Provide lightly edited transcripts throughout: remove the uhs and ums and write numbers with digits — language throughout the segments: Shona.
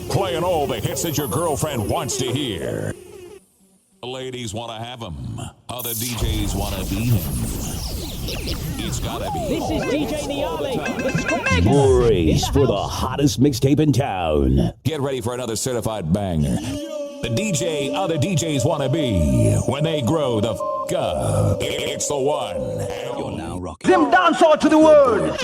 Playing all the hits that your girlfriend wants to hear. Ladies want to have him. Other DJs want to be him. It's gotta be. This is DJ Niale. Brace for the hottest mixtape in town. Get ready for another certified banger. The DJ other DJs want to be when they grow the f*** up. It's the one. You're now rocking. Them dance all to the world.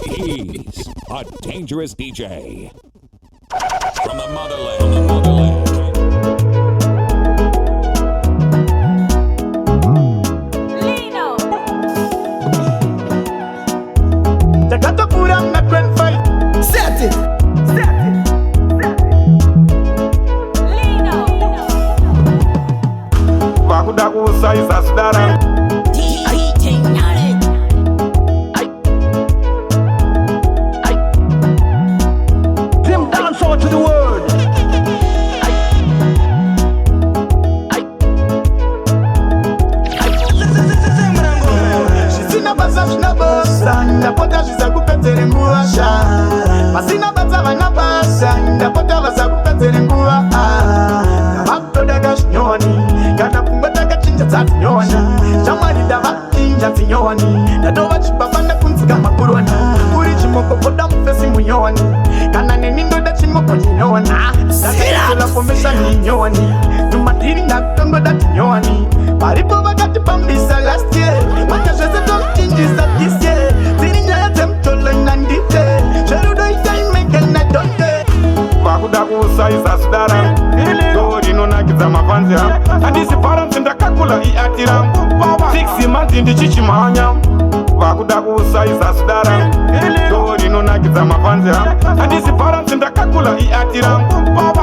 He's a dangerous DJ. From the motherland. Lino. They got to put on that grand fight. Set it. Lino. Wakudaku size asdara. Them dance all to the world. Sina basa shina basa, ndapota zvizakupetere nguva sha. Pasina basa vana basa, ndapota vazakupetere nguva. Ndavakutoda kashinyoni, kana kumba takachinja dzadzinyoni. Chamwari ndavachinja dzinyoni, ndatova chibafana kunzika makuroni. Uri chimokokoda mufesi munyoni, kana neni ndoda chimoko chinyoni. Ndakaitola pomeshani nyoni, tumadiri ndakutongoda tinyoni. Paripo vakati pambisa last year, vakazvese tokuchinjisa this year. Dziri nyaya dzemutolo inandite, zverudo itaimeke nadonde. Vakuda kusaisa sudara, ndo rinonakidza mafanzi ham. Handisi paranzi ndakakula iati rangu, 6 months ndichichimhanya. Vakuda kusaisa sudara, ndo rinonakidza mafanzi ham. Handisi paranzi ndakakula iati rangu,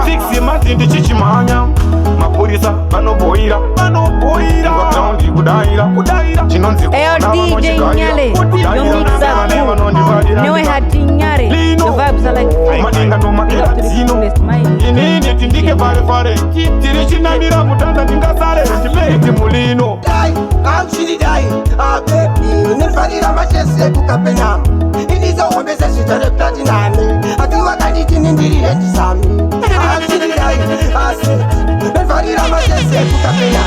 6 months ndichichimhanya. Mapurisa vanoboira ground kudaira chinonzi Ayo DJ Niale. Your mix up cool. No hati Niale. The vibes are like madenga ndo maera dzino inini tindike pare tiri chinamira mutanda ndingasare ndibeti mulino dai kamshiri dai abebi unefarira machese kukapenya inizohombesa zvitare platinum ati wakanditi nindirire ndisami kamshiri dai asi unefarira machese kukapenya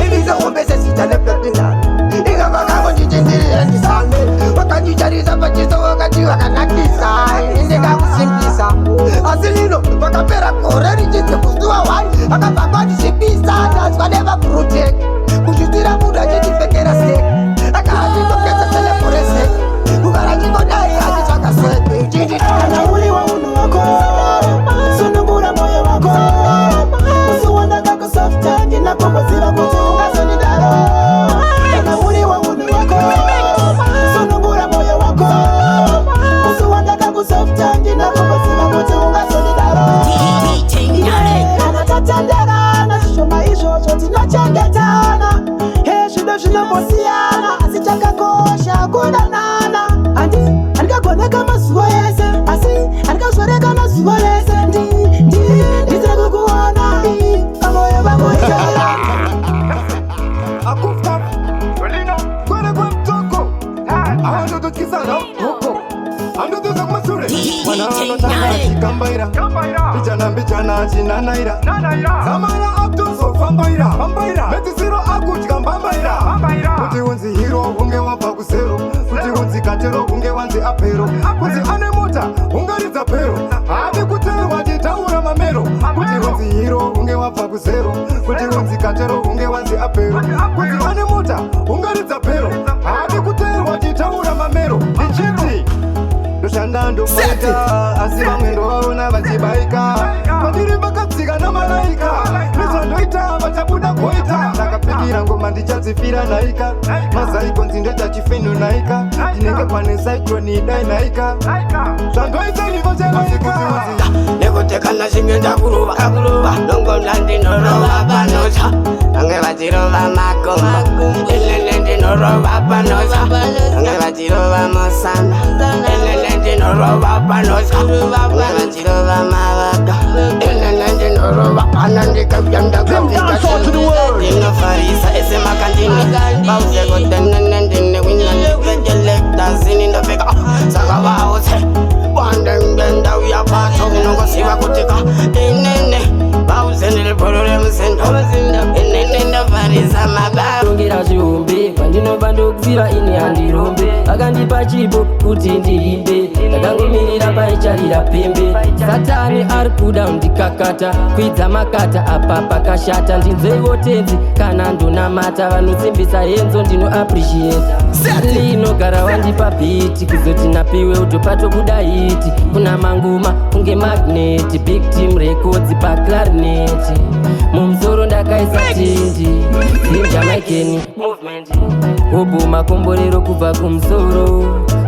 inizohombesa zvitare platinum ingavakango ndichindirire ndisami wakanditarisa pachiso wakati wakanakisa indingakusimbisa asi lino vakapera gore richidze kuzuva 1 akabva ndisipisa ndazvaneva protect kuzvitira munhu achitipfekera sek akaatitokeza teleporese kukarachingodai achitsvakaswekwe kana uri waunhu wako sunungura moyo wako usiwandakakusofta ndinakomboziva kuti ungazonidaro kana uri waunhu wako sunungura moyo wako usiwandakakusofta ndinakomboziva kuti ungazonidaro kana tatendera nazvishoma izvozvo tinochengetana zvido zvinombosiyana asi chakakosha kudanana handikagoneka mazuva ese asi handikazoreka mazuva ese nditire kukuona pamoyo vamoitera akufa lino kwere kwemtoko awandototkisana oko andotoza kumasure mwana anotaachikambaira mbichana achinanaira samara atozofambaira medzisiro akudya mbambaira kuti unzi hiro hunge wabva kuzero kuti unzi katero hunge wanzi apero kuti ane mota hungaridza pero haadi kuteerwa titaura mamero kuti unzi hiro hunge wabva kuzero kuti unzi katero hunge wanzi apero kuti ane mota hungaridza pero haadi kuteerwa titaura mamero ndichiti ndoshanda ndomaika asi vamwe ndovaona vachibaika pandiri vakatsika namalaika nezvandoita vachabuda goita ndakapikira ngoma ndichadzifira naika mazaiko nzindoita chifendo naika ndinenge pane cycloni dai naika zvandoita nivo chanaika nekutekana zvimwe ndakurova nongona ndinorova panocha vange vachirova makombo inene ndinorova panocha vange vachirova musana inene ndinorova panocha vange vachirova mavaka inene ndinorova pana ndikapyandakapika ndinofarisa ese makandini pauzekotenene ndine winandivejelektazi ndopandokuzira ini handirombe akandipa chipo kuti ndiimbe ndakangomirira paicharira pembe satani ari kuda ndikakata kwidza makata apa pakashata ndinzeiwo tenzi kana ndonamata vanosimbisa henzo ndino appreciate linogara wandipa biti kuzoti napiwe utopato kuda hiti kuna manguma kunge magnet big team records paclarineti mumsoro ndakaisa tindi zimjamaikeni movement obuma komborero kubva kumsoro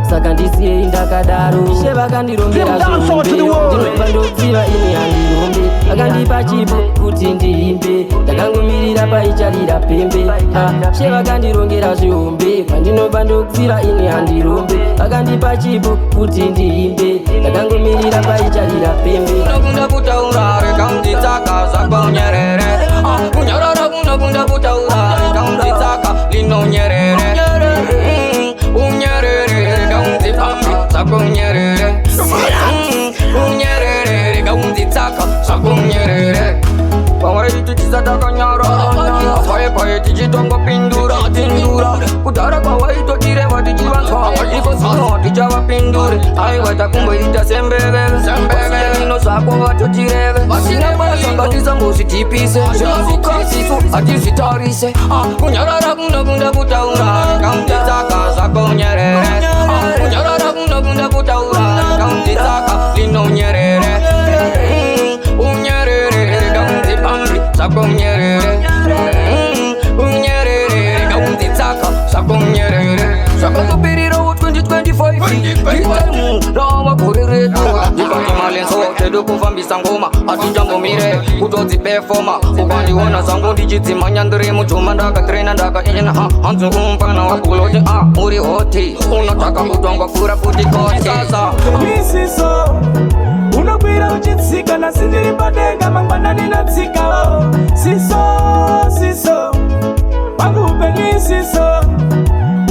saka ndisiyei ndakadaro ishe vakandirongera zvombe ndinobva ndoziva ini handirombe vakandipa chipo kuti ndiimbe ndakangomirira paicharira pembe she vakandirongera zvihombe pandinobva ndoziva ini handirombe vakandipa chipo kuti ndiimbe ndakangomirira paicharira pembe kunokunda kutaura rekaunditsaka zvakaunyerere kunyarara kunokunda kutaura rekaunditsaka linonyerere unyerere rekaundzipambi zvakunyerere unyerere rekaundzitsaka zvakunyerere pamwaiti tisatakanyara apaepae tichitongopindura tindura kudhara kwawaitotireva tichivanzwa iko zvino tichavapindure aiwa takumboita sembevevino zvako vatotireve vasina basa ngatisambozvitipise zvinazukasisu hatizvitarise kunyarara kunokunda kutaura rekaunditsaka zvakonyerere kunyarara kunokunda kutaura rekaunditsaka linonyerere unyerere rekaundzipambi zvakunyerere unyerere rekaundzitsaka zvakunyerere zvakangopirirawo 2025 ramakore redu ndikati malenso tedu kufambisa ngoma hatichambomire kutodzipefoma ukandiona zangu ndichidzimanya ndiri mujuma ndakatrena ndakaina hanzi umpana wakuloti uri hoti unotaka kutongwa kura kuti kote sasa misiso unokwira uchitsika nasi ndiri padenga mangwana ndinotsikawo siso wangu upenisiso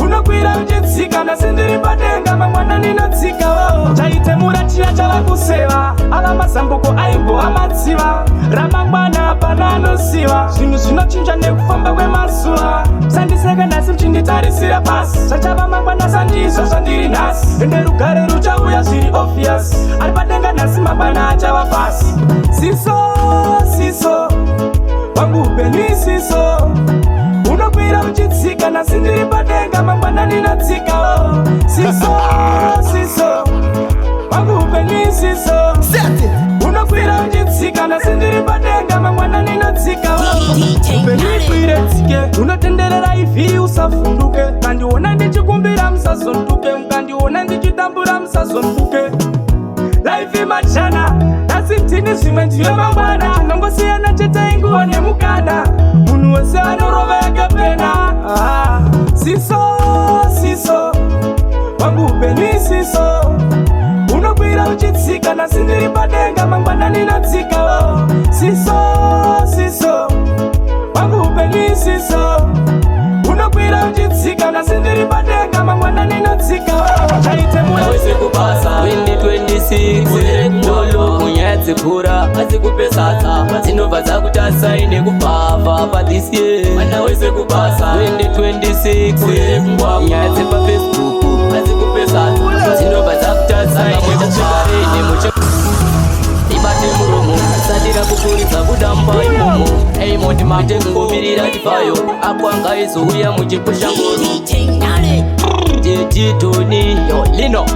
unokwira uchitsika nasi ndiri padenga mangwana ndinotsikawo chaitemura chiya chavakuseva ava mazambuko aimbo amatsiva ramangwana pana anosiva zvinhu zvinochinja nekufamba kwemazuva sandiseka nhasi muchinditarisira pasi zvachava mangwana sandizvo zvandiri nhasi ende rugare ruchauya zviri obvious ari padenga nhasi mangwana achava pasi siso wangu upenisiso unokwira uchitsika nasi ndiri padenga mangwana ndinotsikawo siso wangu upenisiso unokwira uchitsika nasi ndiri padenga mangwana ndinotsikawo upenikwire tsike unotenderera ivhiri usavhunduke kandiona ndichikumbira musazonduke mukandiona ndichitambura musazonduke laifi machana asi tini zvimwe ndiyo mangwana tinongosiyana chete inguva nemukana munhu wese anorova yakapena siso wangu upenisiso unokwira uchitsika nasi ndiri padenga mangwana ndinotsikawo siso wangu upenisiso unokwira uchitsika nasi ndiri padenga mangwana ndinotsikawo chaitemura wese kubasa 2026 ndolo kunyaya dzekura adzikupesatsa dzinobva dzakutasaine kubhava pathis year mwana wese kubasa 2026 nyaya dzepafacebook adzikupesatsa dzinobva dzakutasaine muchikarene ibate muromo sadira kukuridza kudamba imomo eimoti mate kungomirira tifayo akwanga izouya muchipusha ngoro titoni lino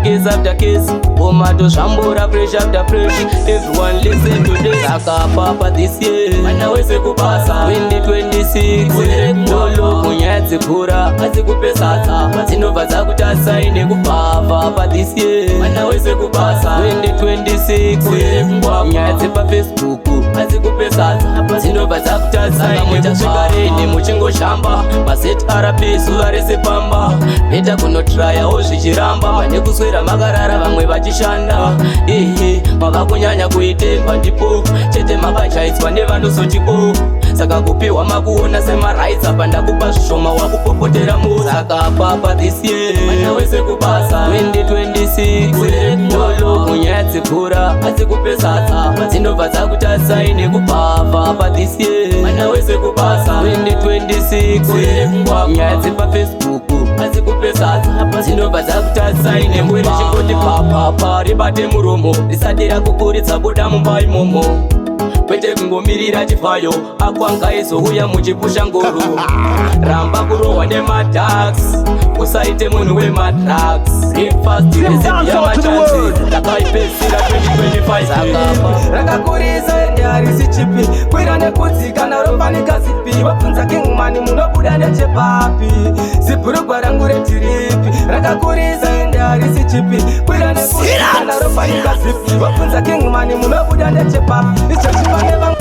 case after case tomato shambura fresh after fresh everyone listen to this akapapa this year mwana wese kubasa 2026 ndolo kunyaya dzekura adzikupesatsa dzinobva dzakutasaine kubhava pa this year mwana wese kubasa 2026 nyaya dzepafacebook adzikupesatsa dzinobva dzakutasaine muchasvikarene muchingoshamba mazeti arapi zuva rese pamba beta kunotrayawo zvichiramba pane kuswera makarara vamwe vachishanda mava kunyanya kuitepa ndipo chete makachaitswa nevanozotipo saka kupiwa makuona semarights apa ndakupa zvishoma wakupopotera musaka papa this year mwana wese kubasa 2026 26 dolo kunyatsi kura asikupe sasa zindobva dzakutasa ine kupava pa this year mwana wese kupasa 2026 nyatsi pa Facebook asikupe sasa zindobva dzakutasa ine mwiri chingoti papapa ribate muromo risadira kukuritsa buda mumba imomo kwete kungomirira chifayo akwanga izouya muchipusha ngoro ramba kurohwa nematax usaite munhu wemadrugs breakfast recipe yamachansi takaipesira 2025 zakapa rakakurisa ende harisi chipi kwira nekudzika narofanika zipi wabvunza kingmani munobuda nechepapi zibhurugwa rangu retiripi rakakurisa ende harisi chipi kwira nekudzika narofanika zipi wabvunza kingmani munobuda nechepapi icho chipane vangu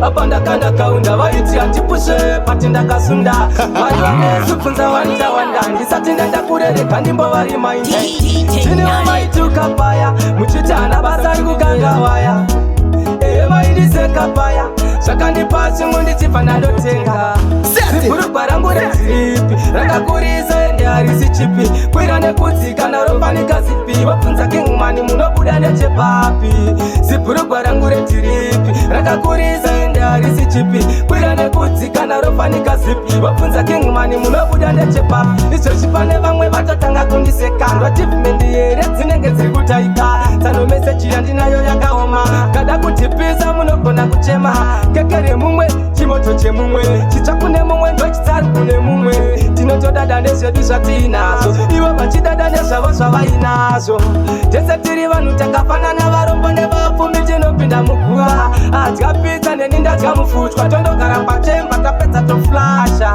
apa ndakandakaunda vaiti hatipushe pati ndakasunda vari vanezvibvunza vandawanda ndisati ndandakurereka ndimbo vari mainde tinewo maitukapaya muchiti hana basa rikugangawaya vaidizekapaya zvakandipa chimwe ndichibva ndandotenga zibhurugwa rangu reziripi rakakurisa ende harisi chipi kwira nekudzika narofanika zipi wabvunza kingmani munobuda nechepapi zibhurugwa rangu retiripi rakakurisa ende harisi chipi kwira nekudzika narofanika zipi wabvunza kingmani munobuda nechepapi izvozvi pane vamwe vatotanga kundiseka ndotivhumendi here dzinenge dziri kutaika tsanomeseji yandinayo yakaoma kada kutipisa munogona kuchema kekere mumwe chimoto chemumwe chitsva kune mumwe ndochitsari kune mumwe tinotodada nezvedu zvatiinazvo ivo vachidada nezvavo zvavainazvo tese tiri vanhu takafanana varombo nevapfumi tinopinda muguva adya pizza neni ndadya mufutwa tondogara pachemba tapedza toflasha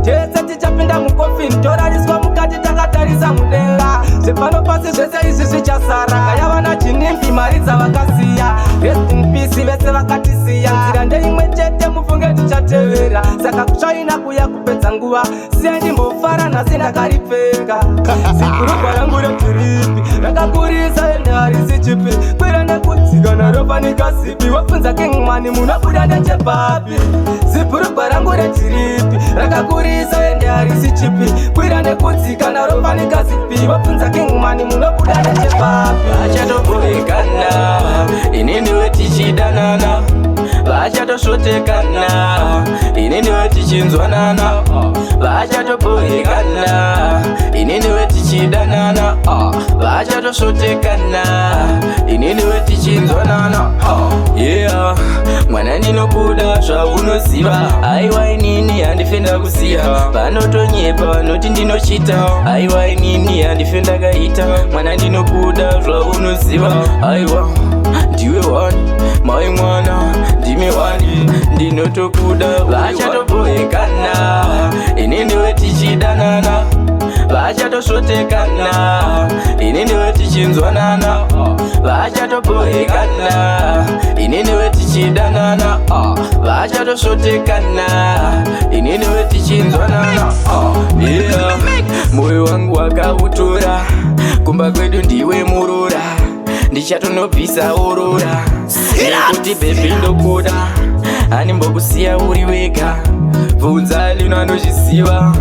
tese tichapinda mukofini torariswa mukati takatarisa mudenga zvepano pasi zvese izvi zvichasara yava nachinimbi mari dzavakasiya rest in peace vese vakatisiya nzira ndeimwe chete mufunge tichatevera saka kutsvaina kuya kupedza nguva siya ndimbofara nhasi ndakaripfeka zibhurugwa rangu retiripi rakakurisa ende harisi chipi kwira nekudzika narofanika zipi wabvunza kingmani munobuda nechepapi zibhurugwa rangu retiripi rakakurisa ende harisi chipi kwira nekudzika narofanika zipi wabvunza kingmani munobuda nechepapi achatoboekana inini wetichidanana vachatosvotekana inini wetichinzwanana vachatoboekana inini wetichidanana vachatosvotekana inini wetichinzwanana yeah mwana ndinokuda zvaunoziva aiwa inini handifenda kusiya vanotonyepa vanoti ndinochita aiwa inini handifenda kaita mwana ndinokuda zvaunoziva aiwa ndiwe wani mai mwana ndime wani ndinotokuda vachatoboekana inini wetichidanana vachatosvotekana inini wetichinzwanana vachatoboekana inini wetichidanana vachatosvotekana inini wetichinzwanana yeah moyo wangu wakautora kumba kwedu ndiwe murora ndichatonobvisa urora nekuti bhebi ndokuda hanimbokusiya uri wega bvunza lino anozviziva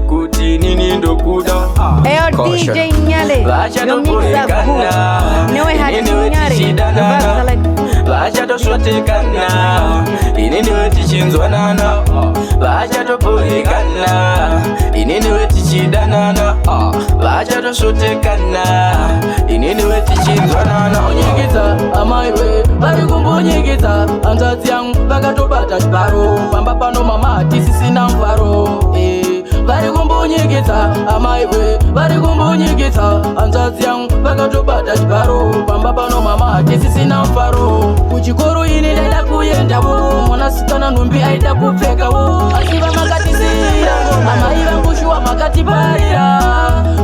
kuti nini ndokuda Eyo DJ Nyale, vachatoboekana inini wetichidanana vachatosvotekana inini wetichinzwanana vachatoboekana inini wetichidanana vachatosvotekana inini wetichinzwanana onyekedza amaiwe vari kumbonyekedza hanzvadzi yangu vakatobata chibharo pamba pano mama tisisina mvaro vari kumbonyekedza amaiwe vari kumbonyekedza hanzvadzi yangu vakatobata chibharo pamba pano mama tisisina mfaro kuchikoro ini ndaida kuendavo mwanasikana nhumbi aida kupfekawo asi vamakatisiya amai vangushuwa makatiparira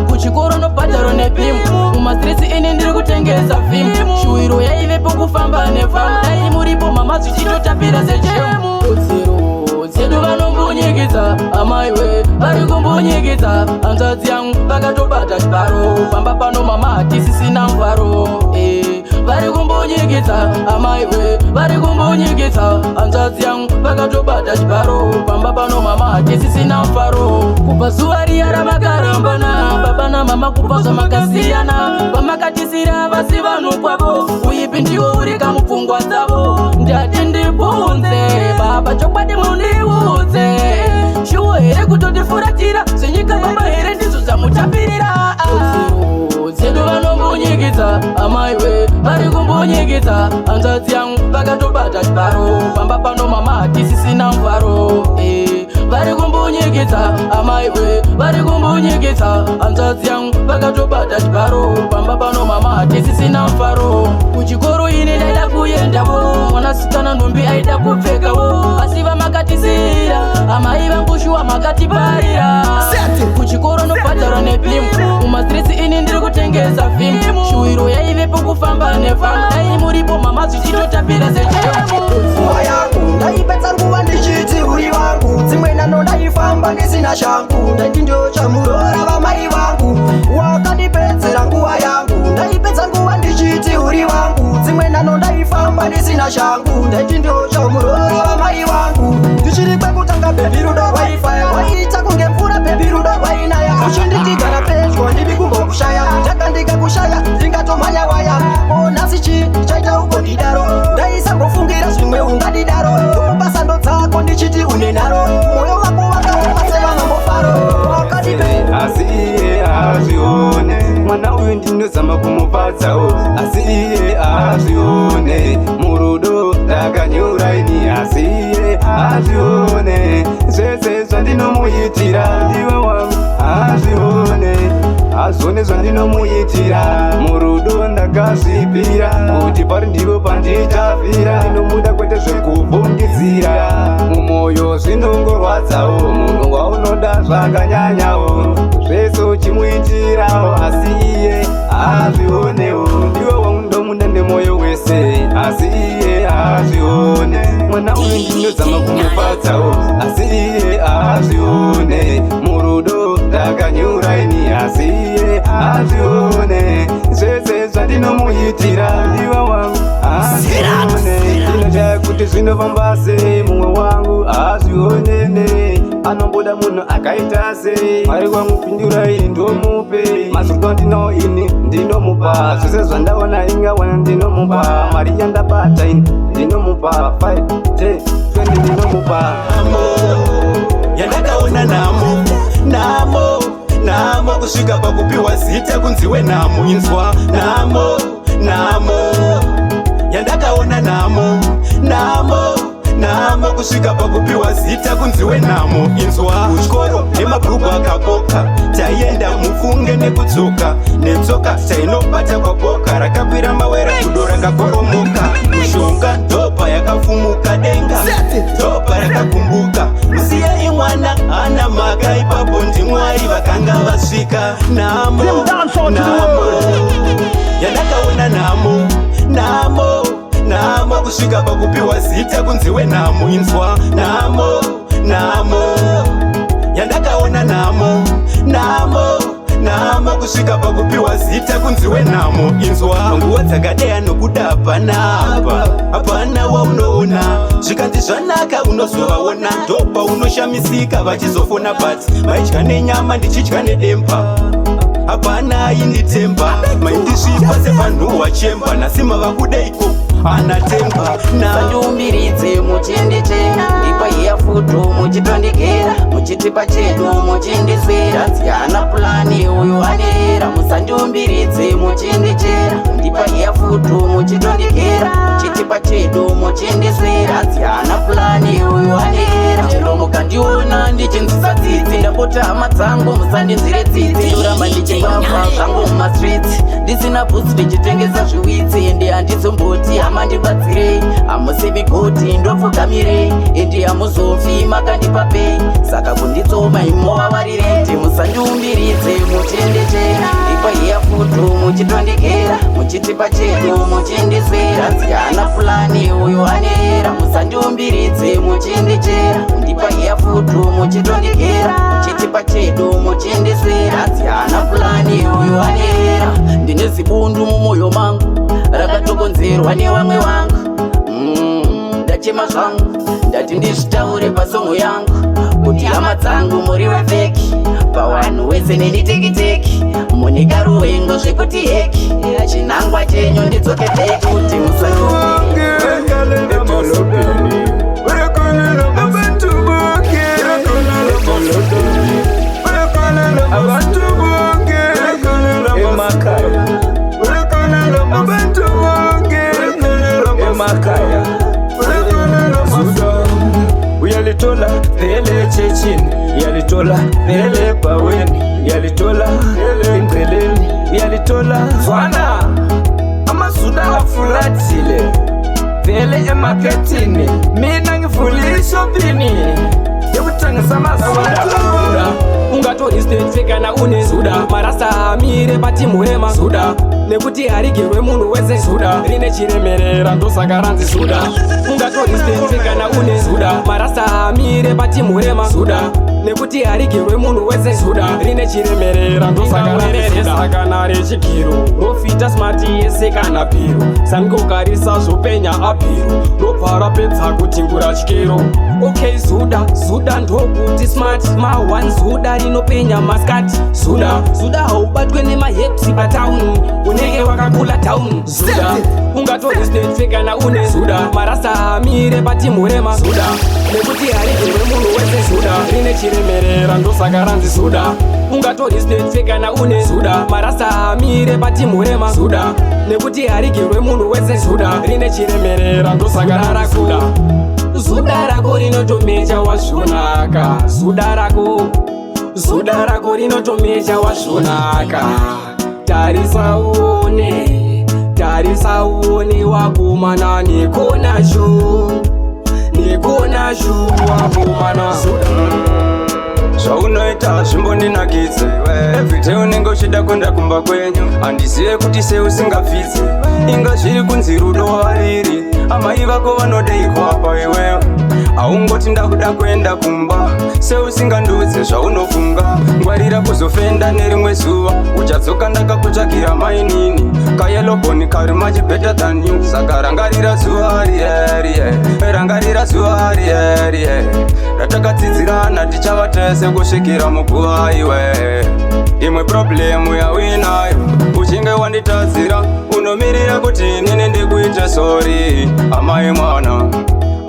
kuchikoro nobhadharo nepimu mumastresi ini ndiri kutengesa fimu shuwiro yaivepo kufamba nefamu dai muripo mama zvichitotapira sechemu dzedu vanombonyekedza amaiwe vari kumbonyekedza hanzvadzi yangu vakatobata chibharo pamba pano mama tisisina mvaro vari kumbonyekedza amaiwe vari kumbonyekedza hanzvadzi yangu vakatobata chibharo pamba pano mama tisisina mfaro kubva pazuva riya ramakarambana baba namama kupazva makasiyana vamakatisira vasi vanhu kwavo uipi ndiwo uri kamupfungwa dzavo ndati ndibvunze baba chokwadi mundiudze shuwo here kutotifuratira zvenyika baba here ndizvo zvamutapirira dzedu vanombonyekedza amaiwe vari kumbonyekedza hanzvadzi yangu vakatobata chibaro pamba pano mama hatisisina mvaro vari kumbonyekedza amaiwe vari kumbonyekedza hanzvadzi yangu vakatobata chibaro pamba pano mama hatisisina mvaro kuchikoro ine ndaida kuendavo mwanasikana nhumbi aida kupfekawo asi vamakatisira amai vangushuwa makatiparira kuchikoro nobhadhara nepimu mumastresi ini ndiri kutengesa fimu shuwiro yaivepo kufamba nefamu dai muripo mama zvichitotapira sechemu pfungwa yangu ndaipedza nguva ndichiti uri vangu dzimwe nano ndaifamba ndisina shangu ndaiti ndochamurora vamai vangu wakandipedzera nguva yangu ndaipedza nguva ndichiti uri vangu dzimwe nano ndaifamba ndisina shangu ndaiti ndochamurora vamai vangu ndichiri kwekutanga bebi rudo rwaifaya waita kunge mvura bebi rudo rwainaya uchinditigara pedyo ndivi kumbokushaya ndakandikakushaya ndingatomhanya waya onasi chi chaita ukondidaro ndaisambofungira zvimwe ungadidaro kupasa ndo dzako ndichiti une nharo mwoyo wako wakaupaseva mambofaro wakadibe asi iye azvione mwana uyu ndinozama kumupatsawo asi iye azvione murudo ndakanyura ini asi iye azvione zvese zvandinomuitira ndiwe wangu azvione zvandinomuitira murudo ndakazvipira kuti pari ndipo pandichafira ndinomuda kwete zvekubvungidzira mumwoyo zvinongorwadzawo munhu waunoda zvakanyanyawo zvese uchimuitirawo asi iye azvionewo ndiwe wangundomuda nemwoyo wese asi iye azvione mwana uyu ndinozama kumufadzawo asi iye azvione murudo ndakanyura ini asi iye azvione zvese zvandinomuitira ndiwe wangu azvione ndinochaya kuti zvinofamba sei mumwe wangu azvionene anomboda munhu akaita sei mwari kwamupindura ini ndomupe mazurwa ndinawo ini ndinomupa zvese zvandaona ingawana ndinomupa mari yandabata ini ndinomupa 5 10 20 ndinomupa yandakaona namo kusvika pakupiwa zita kunziwe namo inzwa namo yandakaona namo kusvika pakupiwa zita kunziwe namo inzwa kuchikoro nemabhuku akaboka taienda mufunge nekudzoka netsoka tainobata kwaboka rakakwira mawere kudo rakakoromoka mushonga dhopa yakafumuka denga dhopa rakakumbuka musiye imwana ana maka ipapo ndimwari vakanga vasvika namo yandakaona namo kusvika pakupiwa zita kunziwe namo inzwa namo yandakaona namo kusvika pakupiwa zita kunziwe namo inzwa nguva dzakadeya nokuda hapana waunoona zvikanzi zvanaka unozovaona ndopa unoshamisika vachizofona but vaidya nenyama ndichidya nedemba hapana inditemba maindisvipa sepanhu wachemba nasima vakudeiko anatemba sandiumbiridze muchindichena ndipa iya futo muchitondikera muchitipa chedu muchindiswera dziana pulani uyu anera musandiumbiridze muchindichera ndipa iya futo muchitondikera muchitipa chedu muchindiswera dziana pulani uyu anera chero mukandiona ndichinzisa tsitsi ndapota hama dzangu musandinzire tsitsi ndoramba ndichimbabva zvangu mumastreets ndisina bhutsi ndichitengesa zviwitsi ende handizomboti hama ndibatsirei hamusivi goti ndopfugamirei ende hamuzofi makandipa pei saka kunditsoma imovavarire musandiumbiridze muchendechera ndipa iya futo muchitondikera muchitipa chedu muchindiswera dziana pulani uyu anera musandiumbiridze muchindichera ndipa iya futo muchitondikera muchitipa chedu muchindiswera dziana pulani uyu anera ndine zibundu mumwoyo mangu rakatokonzerwa nevamwe vangu ndachema zvangu ndati ndizvitaure pasongo yangu kuti hama dzangu muri vefeki wese nenitekiteki munika ruwengo zvekuti heki chinangwa chenyu ndidzoke beki kuti musange Yalitola vele chechini, yalitola vele paweni, yalitola vele mbeleni, yalitola zwana amasuda afulatile vele emaketini, mina ngivule ishopini yekuthengisa masuda. Ungatori state kana une suda marasa amire pati murema suda nekuti harigerwe munhu wese suda rine chiremerera ndosaka ranzi suda. Ungatori state kana une suda marasa amire pati murema suda nekuti harigerwe munhu wese suda rine chiremerera ndosaka ranzi suda. Kana rechigiro rofita smart yese kana piro sangokarisa zvopenya apiro ropara pedza kutingura chikero. Okay suda ndokuti smart ma1 suda rinopenya maskati suda haubatwe nemahepsi patown unenge wakakula town suda. Ungatori state kana une suda marasa amire pati murema suda nekuti harigerwe munhu wese suda rine chiremerera ndosaka ranzi suda. Ungatori state kana une suda marasa amire pati murema suda nekuti harigerwe munhu wese suda rine chiremerera ndosaka ranzi suda. Suda rako rinotomecha wazvonaka suda rako rinotomecha wazvonaka. Tarisa uone wakomana nekonashu wakomana zvaunoita zvimbondinakidze everyday unenge uchida kuenda kumba kwenyu handizive kuti seusingapfidze inga zviri kunzi rudo wariri amai vako vanodeikwa iwewe haungoti ndakuda kuenda kumba seusingandudze zvaunofunga ngwarira kuzofenda nerimwe zuva uchadzoka ndakakutsvakira mainini kayeloboni kari much better than you saka rangarira zuva riye ratakadzidzirana tichava tese kusvikira muguva iwe. Imwe problemu yawinayo uchinge wanditadzira unomirira kuti nini ndikuite sorry amai mwana.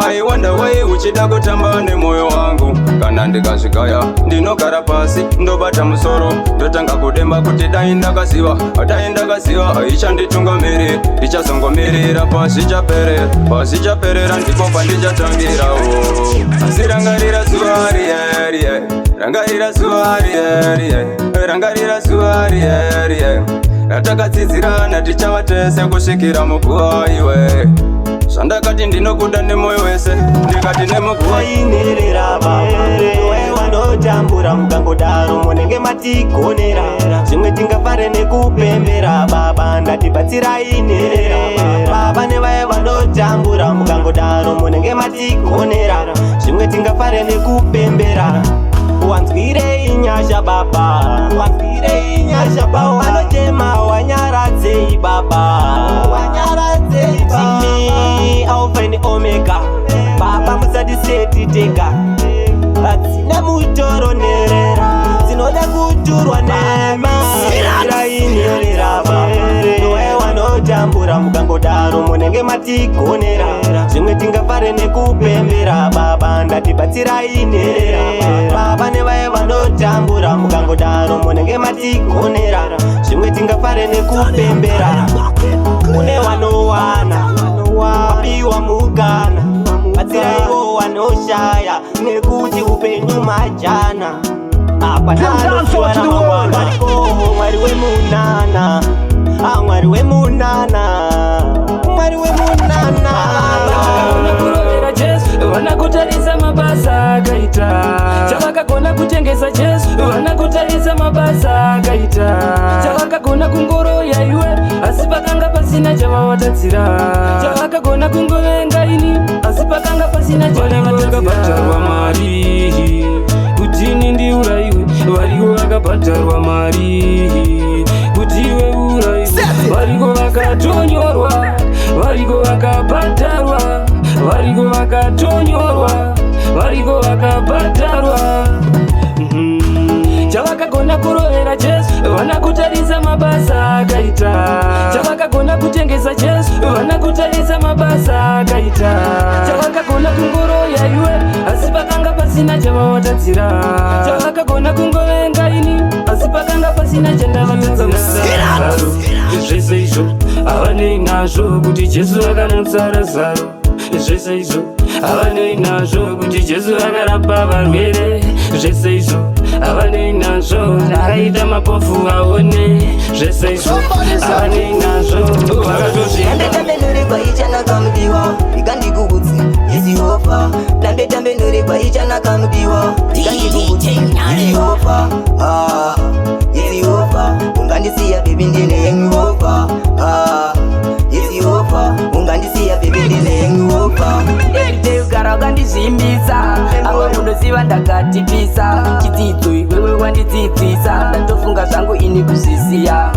I wonder why uchida kutamba nemoyo wangu kana ndikasvikaya ndinogara pasi ndobata musoro ndotanga kudemba kuti dai ndakaziva haichanditungamiri ndichazongomirira pasi chaperera ndipo pandichatangirawo. Asi rangarira zuva riye ratakadzidzirana tichava tese kusvikira muguva iwe. Zvandakati ndinokuda nemoyo wese ndikati nemuguva inerera vawe vanotambura mukangodaro munenge matigonera zvimwe tingafare nekupembera baba ndatibatsirai nerera baba nevaye vanotambura mukangodaro munenge matigonera zvimwe tingafare nekupembera. Wanzwirei nyasha baba vanotema wanyaradzei baba timi alpha and omega baba musadiseti tega hadzina mutoro nerera dzinoda kuturwa nemirainherera nowe vanotambura mukangodaro munenge matigonera zvimwe tingafare nekupembera baba ndatibatsirai nerera baba nevaye vanotambura mukangodaro munenge matigonera zvimwe tingafare nekupembera. Kune vanowana wapiwa mukana batsiraiwo wanoshaya nekuti upenyu majana apa tanoshora mangwangariko mwari wemunana mwari wemunana vanakurovera Jesu vanakutarisa mabasa akaita chavakagona kutengesa Jesu vanakutarisa mabasa akaita chavakagona kungoroya iwe asi pakanga pasina chavawatadzira chavakagona kungovenga ini asi pakanga pasina chavakabhadharwa mari kutini ndiuraiwe variwo vakabhadharwa mari kuti iwe uraiwe variko vakatonyorwa variko vakabhadharwa variko vakatonyorwa variko vakabhadharwa chavakagona kurovera Jesu vana kutarisa mabasa akaita, chavakagona kutengesa Jesu vana kutarisa mabasa akaita, chavakagona kungoroya iwe asi pakanga pasina chavawatadzira, chavakagona kungovenga ini asi pakanga pasina chandavatadzira. Zvese izvo havanei nazvo kuti Jesu akamutsa Razaro, zvese izvo havanei nazvo kuti Jesu akarapa varwere, zvese izvo havanei nazvo akaita mapofu aone, zvese izvo havanei nazvo vakatozviendatambenurikwa ichanakamdiwa ikandikugutse Yehova, tambenurikwa ichanakamdiwa ikandikugutse Yehova, Yehova ungandisiya baby ndine Yehova, Yehova ungandisiya baby ndine Yehova. Everyday ugara ukandizimbisa, ava mundoziva ndakatipisa, chidzidzo iwewe wandidzidzisa, ndatofunga zvangu ini kuzisiya.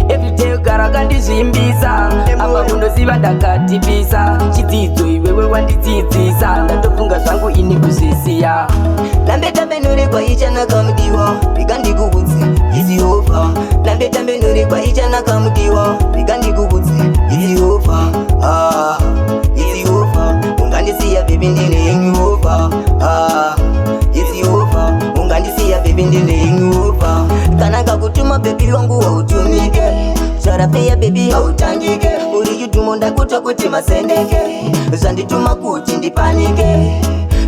Everyday ugara ukandizimbisa, ava mundoziva ndakatipisa, chidzidzo iwewe wandidzidzisa, ndatofunga zvangu ini kuzisiya. Tambenurikwa ichanakamdiwa ikandikugutse Yehova, tambenurikwa ichanakamdiwa ikandikugutse Yehova, Yehova ungandisiya baby ndine Yehova, Yehova ungandisiya baby ndine Yehova. Kana kakutuma baby wangu hautumike, charapeya baby hautangike, uri yutumo ndakuta kuti masendeke, zvandituma kuti ndipanike,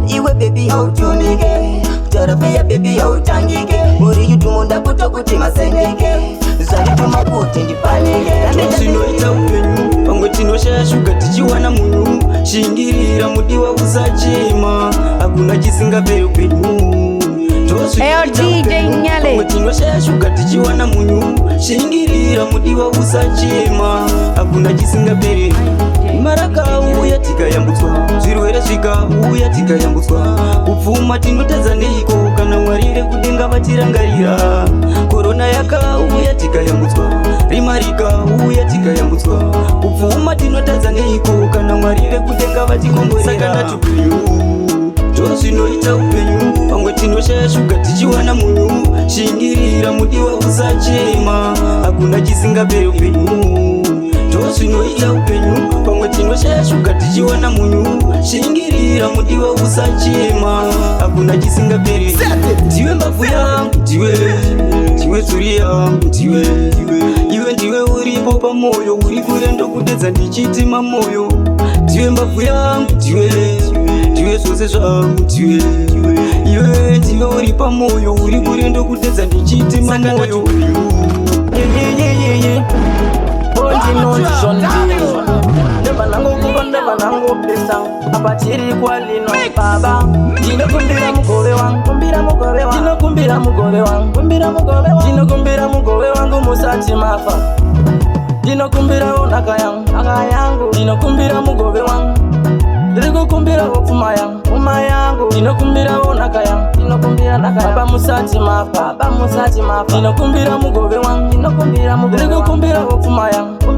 iwe baby hautumike, charapeya baby hautangike, uri yutumo ndakuta kuti masendeke, zvandituma kuti ndipanike. Tinoita upenyu pamwe tinoshaya shuga tichiwana munyu, shingirira mudiwa usachema, hakuna chisingaperi upenyu. Pamwe tinoshaya shuga tichiwana munyu, shingirira mudiwa usachema, hakuna chisingaperi. Maraka uya tikayambutswa, zvirwere zvikauya tikayambutswa, kupfuma tinotadza neiko kana Mwari kudenga vatirangarira. Korona yakauya tikayambutswa, rima rikauya tikayambutswa, kupfuma tinotadza neiko kana Mwari kudenga vatikomborera. Saka ndati upenyu ndozvinoita upenyu, pamwe tinoshaya shuga tichiwana munyu, shingirira mudiwa usachema, hakuna chisingaperi upenyu. Ndozvinoita upenyu, pamwe tinoshaya shuga tichiwana munyu, shingirira mudiwa usachema, hakuna chisingaperi. Ndiwe mbabvu yangu, ndiwe tsuri yangu, iwe ndiwe uripo pamoyo, uri kure ndokudedza ndichitima moyo. Ndiwe mbabvu yangu, ndiwe zvose zvangu, iwe ndiwe uri pamoyo, uri kure ndokudedza ndichitima moyo. Nevanangopesa apa tiri kwalino baba, ndinokumbira mugove wangu, ndinokumbira mugove wangu musati mafa, ndinokumbira nhaka yangu, ndinokumbira mugove wangu, ndirikukumbira pfuma yangu, ndinokumbira nhaka yangu, baba musati mafa, ndinokumbira mugove wangu, ndirikukumbira pfuma yangu,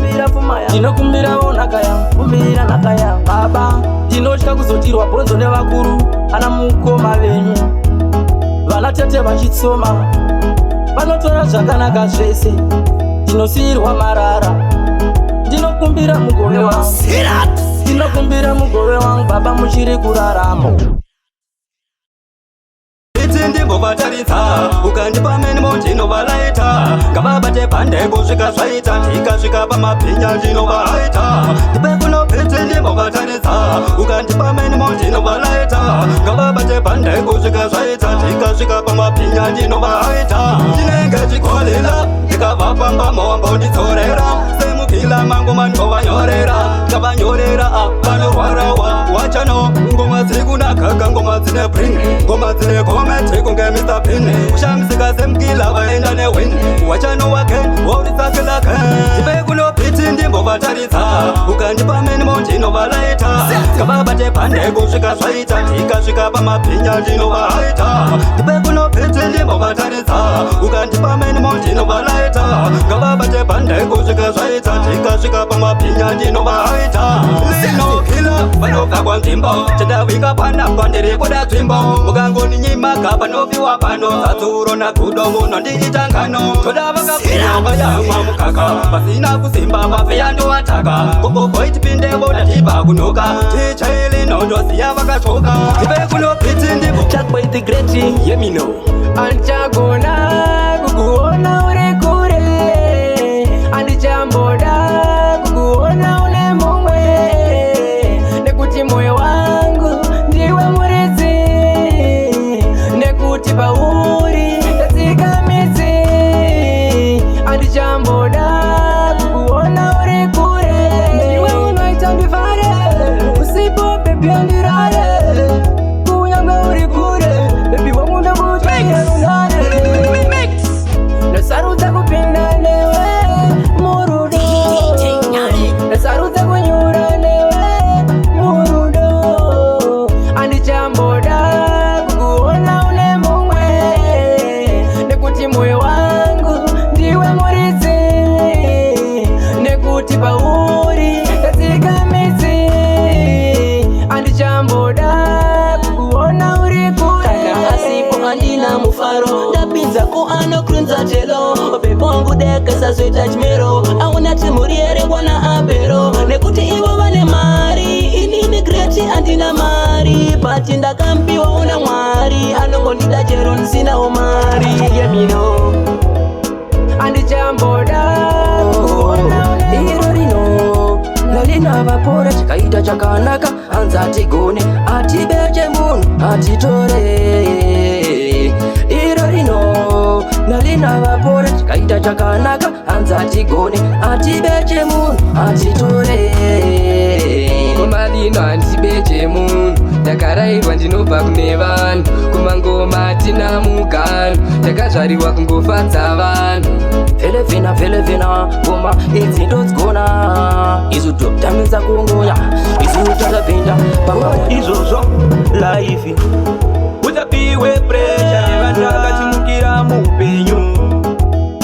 ndinokumbira nhaka yangu, baba ndinotya kuzotirwa bhonzo nevakuru, ana mukoma venyu, vana tete vachitsoma, vanotora zvakanaka zvese, ndinosiyirwa marara, ndinokumbira mugove wangu, ndinokumbira mugove wangu, baba muchiri kurarama. Ndimbovataridza ukandipa menimo ndinovalaita, ngavabate pandebo svika zvaita, ndikasvika pamabhinya ndinovaaita. Ndipe kuno pete ndimbovataridza ukandipa menimo ndinovalaita, ngavabate pandebo svika zvaita, ndikasvika pamabhinya ndinovaaita. Ndinenge chikolela ndikavapamba mombo ndidzorera, semukila mangu mandovanyorera, ngavanyorera vanorwarawa wachano, ngoma dziri kunakaka, ngoma dzine bring, ngoma dzine komete kunge Mr. Pin, kushamsika semkila vaenda newin, wachano wake wauritsakilake. Ndipe kuno piti ndimbovataridza ukandipa menimo ndinovalaita, ngavabate pandebo svika zvaita, ndikasvika pamabhinya ndinovaaita. Ndipe kuno piti ndimbovataridza ukandipa menimo ndinovalaita, ngavabate pandai kusvika zvaita tikasvika pamapinya ndinovaita linokila vanobva kwanzvimbo chadavika panapa ndiri kuda tsvimbo mukangoninyimaka panofiwa pano satsuro nagudo muno ndiita ngano toda vakakunya vayamwa mukaka pasina kusimba mafiya ndovataka kumboboi tipinde voda tiba kunuka tichaili nondosiya vakachoka ive kunopiti ndivo Chatboy the Great yemino Andichagona kukuona uri kure Andichamboda kukuona une mumwe Nekuti moyo wangu ndiwe muridzi Nekuti pauri tatsika midzi Andichamboda kukuona uri kure Ndiwe unoita ndifare usipo baby andirare Kunyanga uri kure baby wangu ndakuchaya Nasarudza kupinda newe murudo Nasarudza kunyura newe murudo Andichamboda kukuona une mumwe Nekuti moyo wangu ndiwe muridzi Nekuti pauri tatsika midzi Andichamboda kukuona uri kure Kana asipo andina mufaro Ndapinza ko anokrunza telo Pepo wangu deka sazoita chimero Auna timuriere wana apero Nekuti iwo vane mari Inini kreti andina mari Pati ndakampiwa una mwari Anongondida chero nsina omari Yemino Andichamboda Iro rino Nalina vapora chikaita chakanaka Anza tigone Atibeche munhu atitore Iro rino Nalina vapora chikaita chakanaka Anza tigone Atibeche munhu atitore Kumalino antibeche munhu Takarairwa ndinobva kune vanhu Kumangoma tina mugano Takazvarirwa kungofadza vanhu Velevena ngoma idzi ndodzigona Izu tamedza kungonya Izu tatapinda izvozvo life usapiwe presha nevanhu vakasimukira muupenyu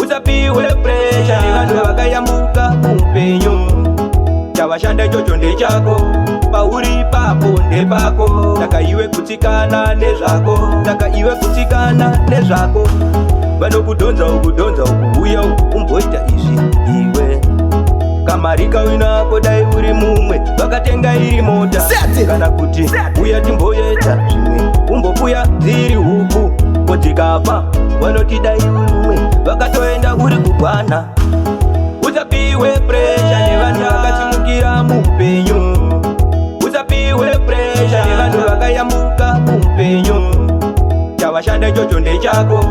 usapiwe presha nevanhu vakayambuka muupenyu chavashanda ichocho ndechako pauri papo ndepako taka iwe kutsikana nezvako taka iwe kutsikana nezvako vanokudhonza ukudhonza ukuuya umboita izvi iwe kamari kawinako dai uri mumwe vakatenga iri mota kana kuti uya timboedza zvimwe umbopuya dziri huku kodzikafa vanoti dai uri mumwe vakatoenda uri kugwana usapiwe presha nevanhu vakasimukira muupenyu usapiwe presha nevanhu vakayambuka muupenyu chavashanda ichocho ndechako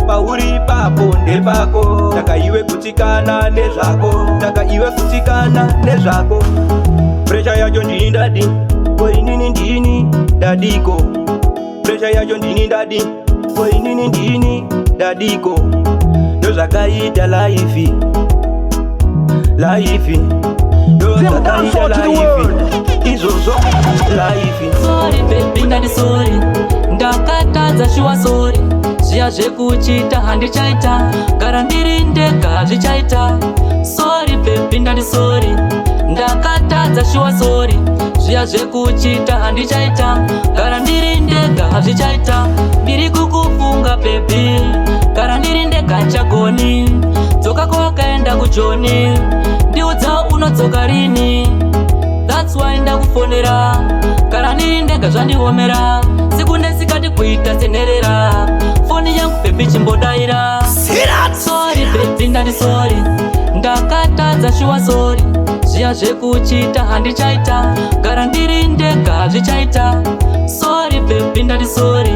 pauri papo ndepako taka iwe kutsikana nezvako taka iwe kutsikana nezvako presha yacho ndini ndadi koinini ndini dadiko presha yacho ndini ndadi koinini ndini dadiko ndozvakaita laifi ndozvakaita laifi izvozvo laifi Sorry baby ndati sorry Ndakatadza shuwa sorry Zviya zvekuchita handichaita Gara ndiri ndega zvichaita Sorry baby ndati sorry Ndakatadza shuwa sorry Zviya zvekuchita handichaita Gara ndiri ndega hazvichaita Ndiri kukufunga baby Gara ndiri ndega nchagoni Dzoka kwakaenda kujoni Ndiudza unodzoka rini That's why ndakufonera Kana ndiri ndega zvandiomera Siku nesikati kuita senherera Foni yangu baby chimbodaira Sorry baby ndati sorry Ndakatadza shuwa sorry Zviya zvekuchita handichaita Gara ndiri ndega hazvichaita Sorry baby ndati sorry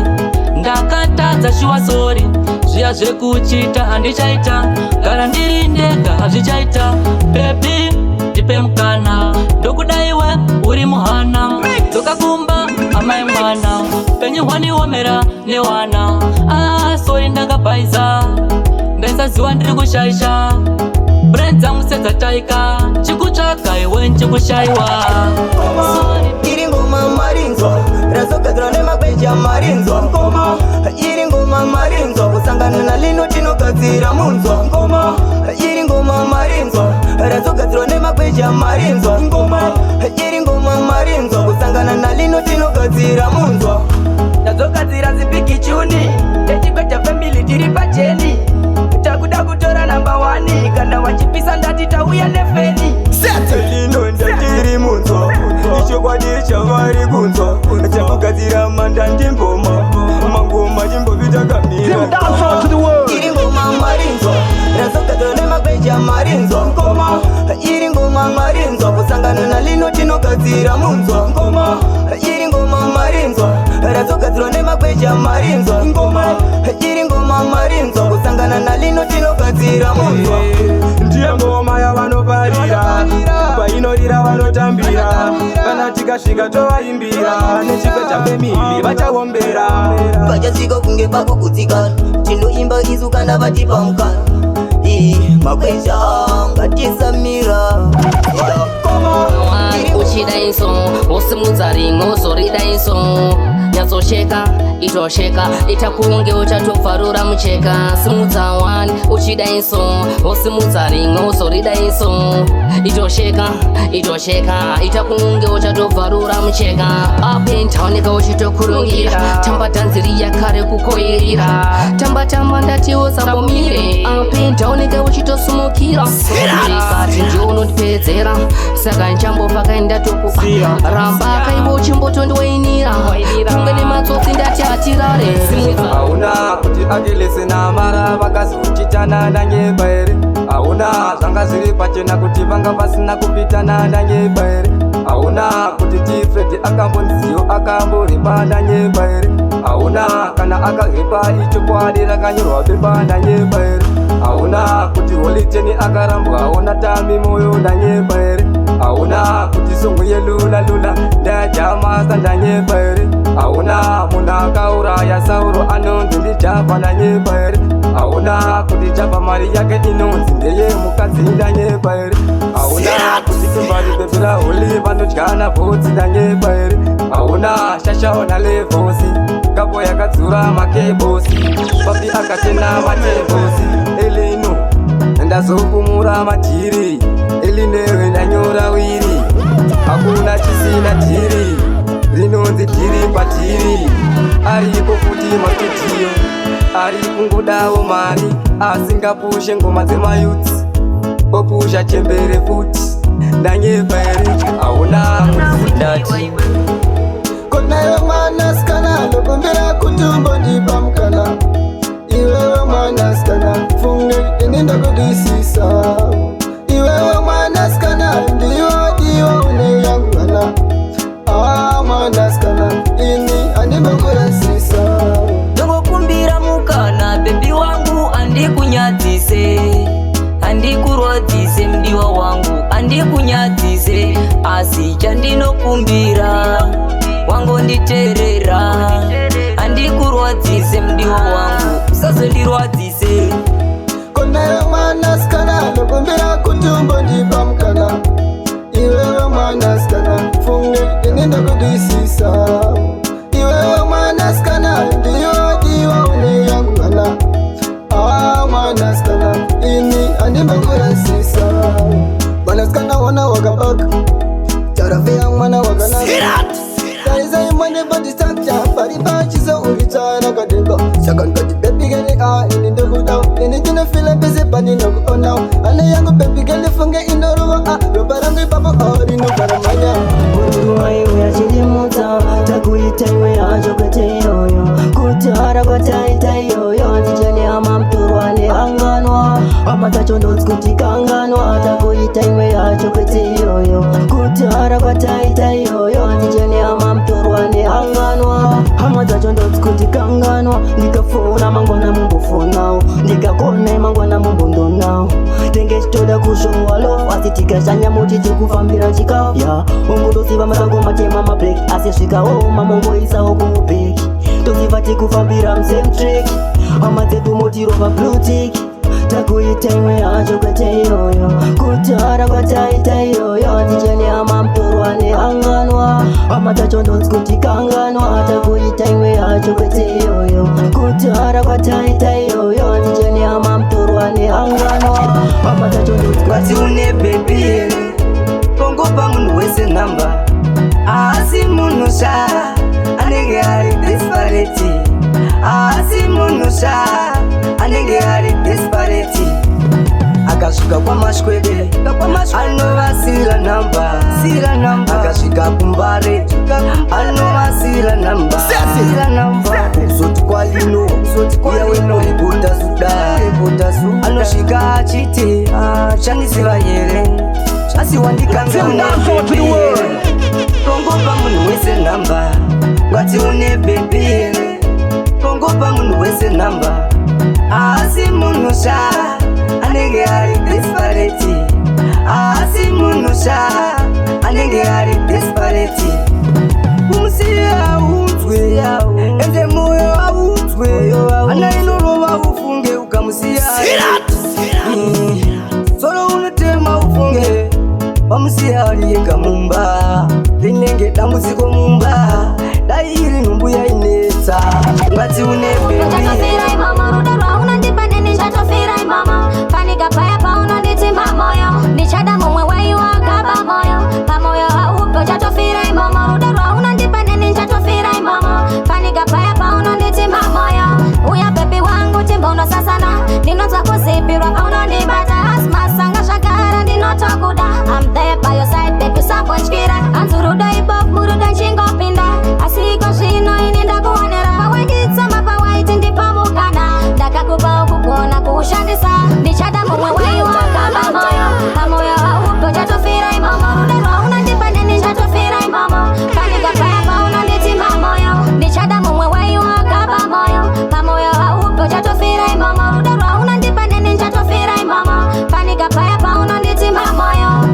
Ndakatadza shuwa sorry Zviya zvekuchita handichaita Gara ndiri ndega hazvichaita Baby ndipe mukana ndokudaiwe uri muhana Dzokakumba amai mwana Penyu hwaniomera newana Sorry ndakabaiza Ndaisaziwa ndiri kushaisha Brain dzangu sedzataika Chikutsvaka iwe nchikushaiwa Iri ngoma marinzo razogadzirwa nemagweji amarinzo iri ngoma marinzo kusangana na lino tinogadzira munzo razogadzirwa nemagweja marinzwa ngoma iri ngoma marinzwa kusangana nalino tinogadzira munzwa tazogadzira zipikichuni techigweja family tiri pacheni takuda kutora namba 1 kana wachipisa ndati tauya nefeni lino ndatiri munzwa ichokwadi chavari kunzwa chakugadzira manda ndimboma mangoma chimbovita kamira iri ngoma marinzwa razogadzirwa nemagweja marinzwa ngoma iri ngoma marinzwa kusangana nalino tinogadzira munzwa ngoma iri ngoma marinzwa razogadzirwa nemagweja marinzwa ngoma iri ngoma marinzwa kusangana nalino tinogadzira munzwa ndiye ngoma yavanoparira painorira vanotambira kana tikasvika tovaimbira nechigweja family vachaombera vachasvika kunge pakukudzikana tinoimba isu kana vatipamukana magweja ngatisamira uchida inso usimudza ringo zorida inso nyatsosheka itosheka itakunge uchatobvarura mucheka simudza 1 uchida inso usimudza ringo zorida inso itosheka itakunge uchatobvarura mucheka up in town ika uchitokurungira tamba dhanziri yakare kukoirira tamba ndati usambomire up in town ika uchitosumukira ikati ndiwo unondipedzera saka nchambopakaenda tokupa ramba kaivo uchimbotondiwainira kunge nematsotsi ndati atirare hauna kuti akilesena mara vakazochitana ndanyepa here hauna zvanga zviri pachena kuti vanga vasina kupitana ndanyepa here hauna kuti tifredi akambonziyo akamboremba ndanyepa here hauna kana akarepa ichokwadi rakanyorwa pepa ndanyepa here hauna kuti holiteni akarambwa hauna tami moyo ndanyepa here hauna kuti songo yelula ndajamasa ndanyepa here hauna munhu akauraya sauro anonzi ndijabva ndanyepa here hauna kuti jabva mari yake inonzi ndeye mukadzi ndanyepa here hauna kuti timbari pepera holi vanodyana bvudzi ndanyepa here hauna shashaona levosi kapo yakadzura makebosi papi akatena matebosi elino ndazopumura madhiri elinewe ndanyora wiri hakuna chisina dhiri rinonzi dhiri padhiri aripo futi matudziyo ari kungodawo mari asingapushe ngoma dzemayutsi opusha chembere futi ndanyepa here hauna muzindati konayo mwanasikana lokumbira kutumbo ndipamukana iwewe mwanasikana funge inindakudisisa iwewe mwanasikana ndiwo uneyangana mwanasikana ini andimakurasisa ndokukumbira mukana bebi wangu andikunyadzise andikurwadzise mdiwa wangu andikunyadzise asi chandinokumbira wangonditerera andikurwadzise mdiwa wangu usazondirwadzise konayo mwanasikana lokumbira kutumbo ndipamukana iwewe mwanasikana funge inindakudisisa iwewe mwanasikana ndiwo uneyangana mwanasikana ini andimakurasisa mwanasikana wana wakabaka charafeya mwana wakanaa taizaimbwane bandisakya paripachiso urichana kadenga shakankati bebigeli ini ndokudao ini tinofila pese paninokuonao ane yangu bebigeli funge indorova roba rangu ipapo orinoparamanya uruwaiwe yachirimudza takuita iwe yachoketeyoyo kutara kwataita iyoyo ndichene amamturwane anganwa amatacho ndotskutikanganwa takuita iwe yachoketeyoyo kutara kwataita iyoyo ndichene amamturwane anganwa amatacho ndotskutikanganwa ndikafuna mangwana mumbofonawo ndikakone mangwana mumbondonawo tenge chitoda kushowa lof asi tikashanya muti tikufambira chikafu ya ungotosiva masango matema mabrek asi svikawo mamongoisawo kuubheki tosiva tikufambira msemtreki hama dzedu motirova blutik takuita imwe yacho kwete iyoyo kutara kwataita iyoyo ndichene amamturwane anganwa hama tacho ndotskutikanganwa takuita imwe yacho kwete iyoyo kutara kwataita iyoyo ndichene amamturwane anganwa hama tacho ndotskutikanganwa disparity. Akasvika kwa mashwede anovasira namba, akasvika kumbare anovasira namba, kuzoti kwalino yawenoripota suda, anosvika achiti chandisiva here asi wandikangaunebebie tongopa munhu wese namba ngati une bebi here, tongopa munhu wese namba asi munhu sha anenge ari disparity, asi munhu sha anenge ari disparity. Kumusiya audzwe ende moyo audzwe, ana inorova ufunge ukamusiya solo unotema ufunge wamusiya ari yega mumba, rinenge dambudziko mumba, dai iri nhumbu yainetsa ngati une bebi panikapaya paunonditimba moyo ndichada mumwe waiwakaba moyo pamoyo haupo chatofira imomo rudo rwaunondipa neni nchatofira imomo panikapaya paunonditimba moyo uya bebi wangu timbono sasana ndinotwa kuzipirwa paunondibata asimasanga zvagara ndinotokuda I'm there by your side baby usambondyira hanzi rudo ibop murudo nchingopinda asiko zvino ini ndakuonera pawekitsama pawaiti ndipamukana ndakakupa ukugona kuushandisa ndichada mumwe waiwakaba moyo pamoyo haupo chatofira imomo rudo rwaunondipa neni nchatofira imomo panikapaya paunonditimba moyo ndichada mumwe waiwakaba moyo pamoyo haupo chatofira imomo rudo rwaunondipa neni nchatofira imomo panikapaya paunonditimba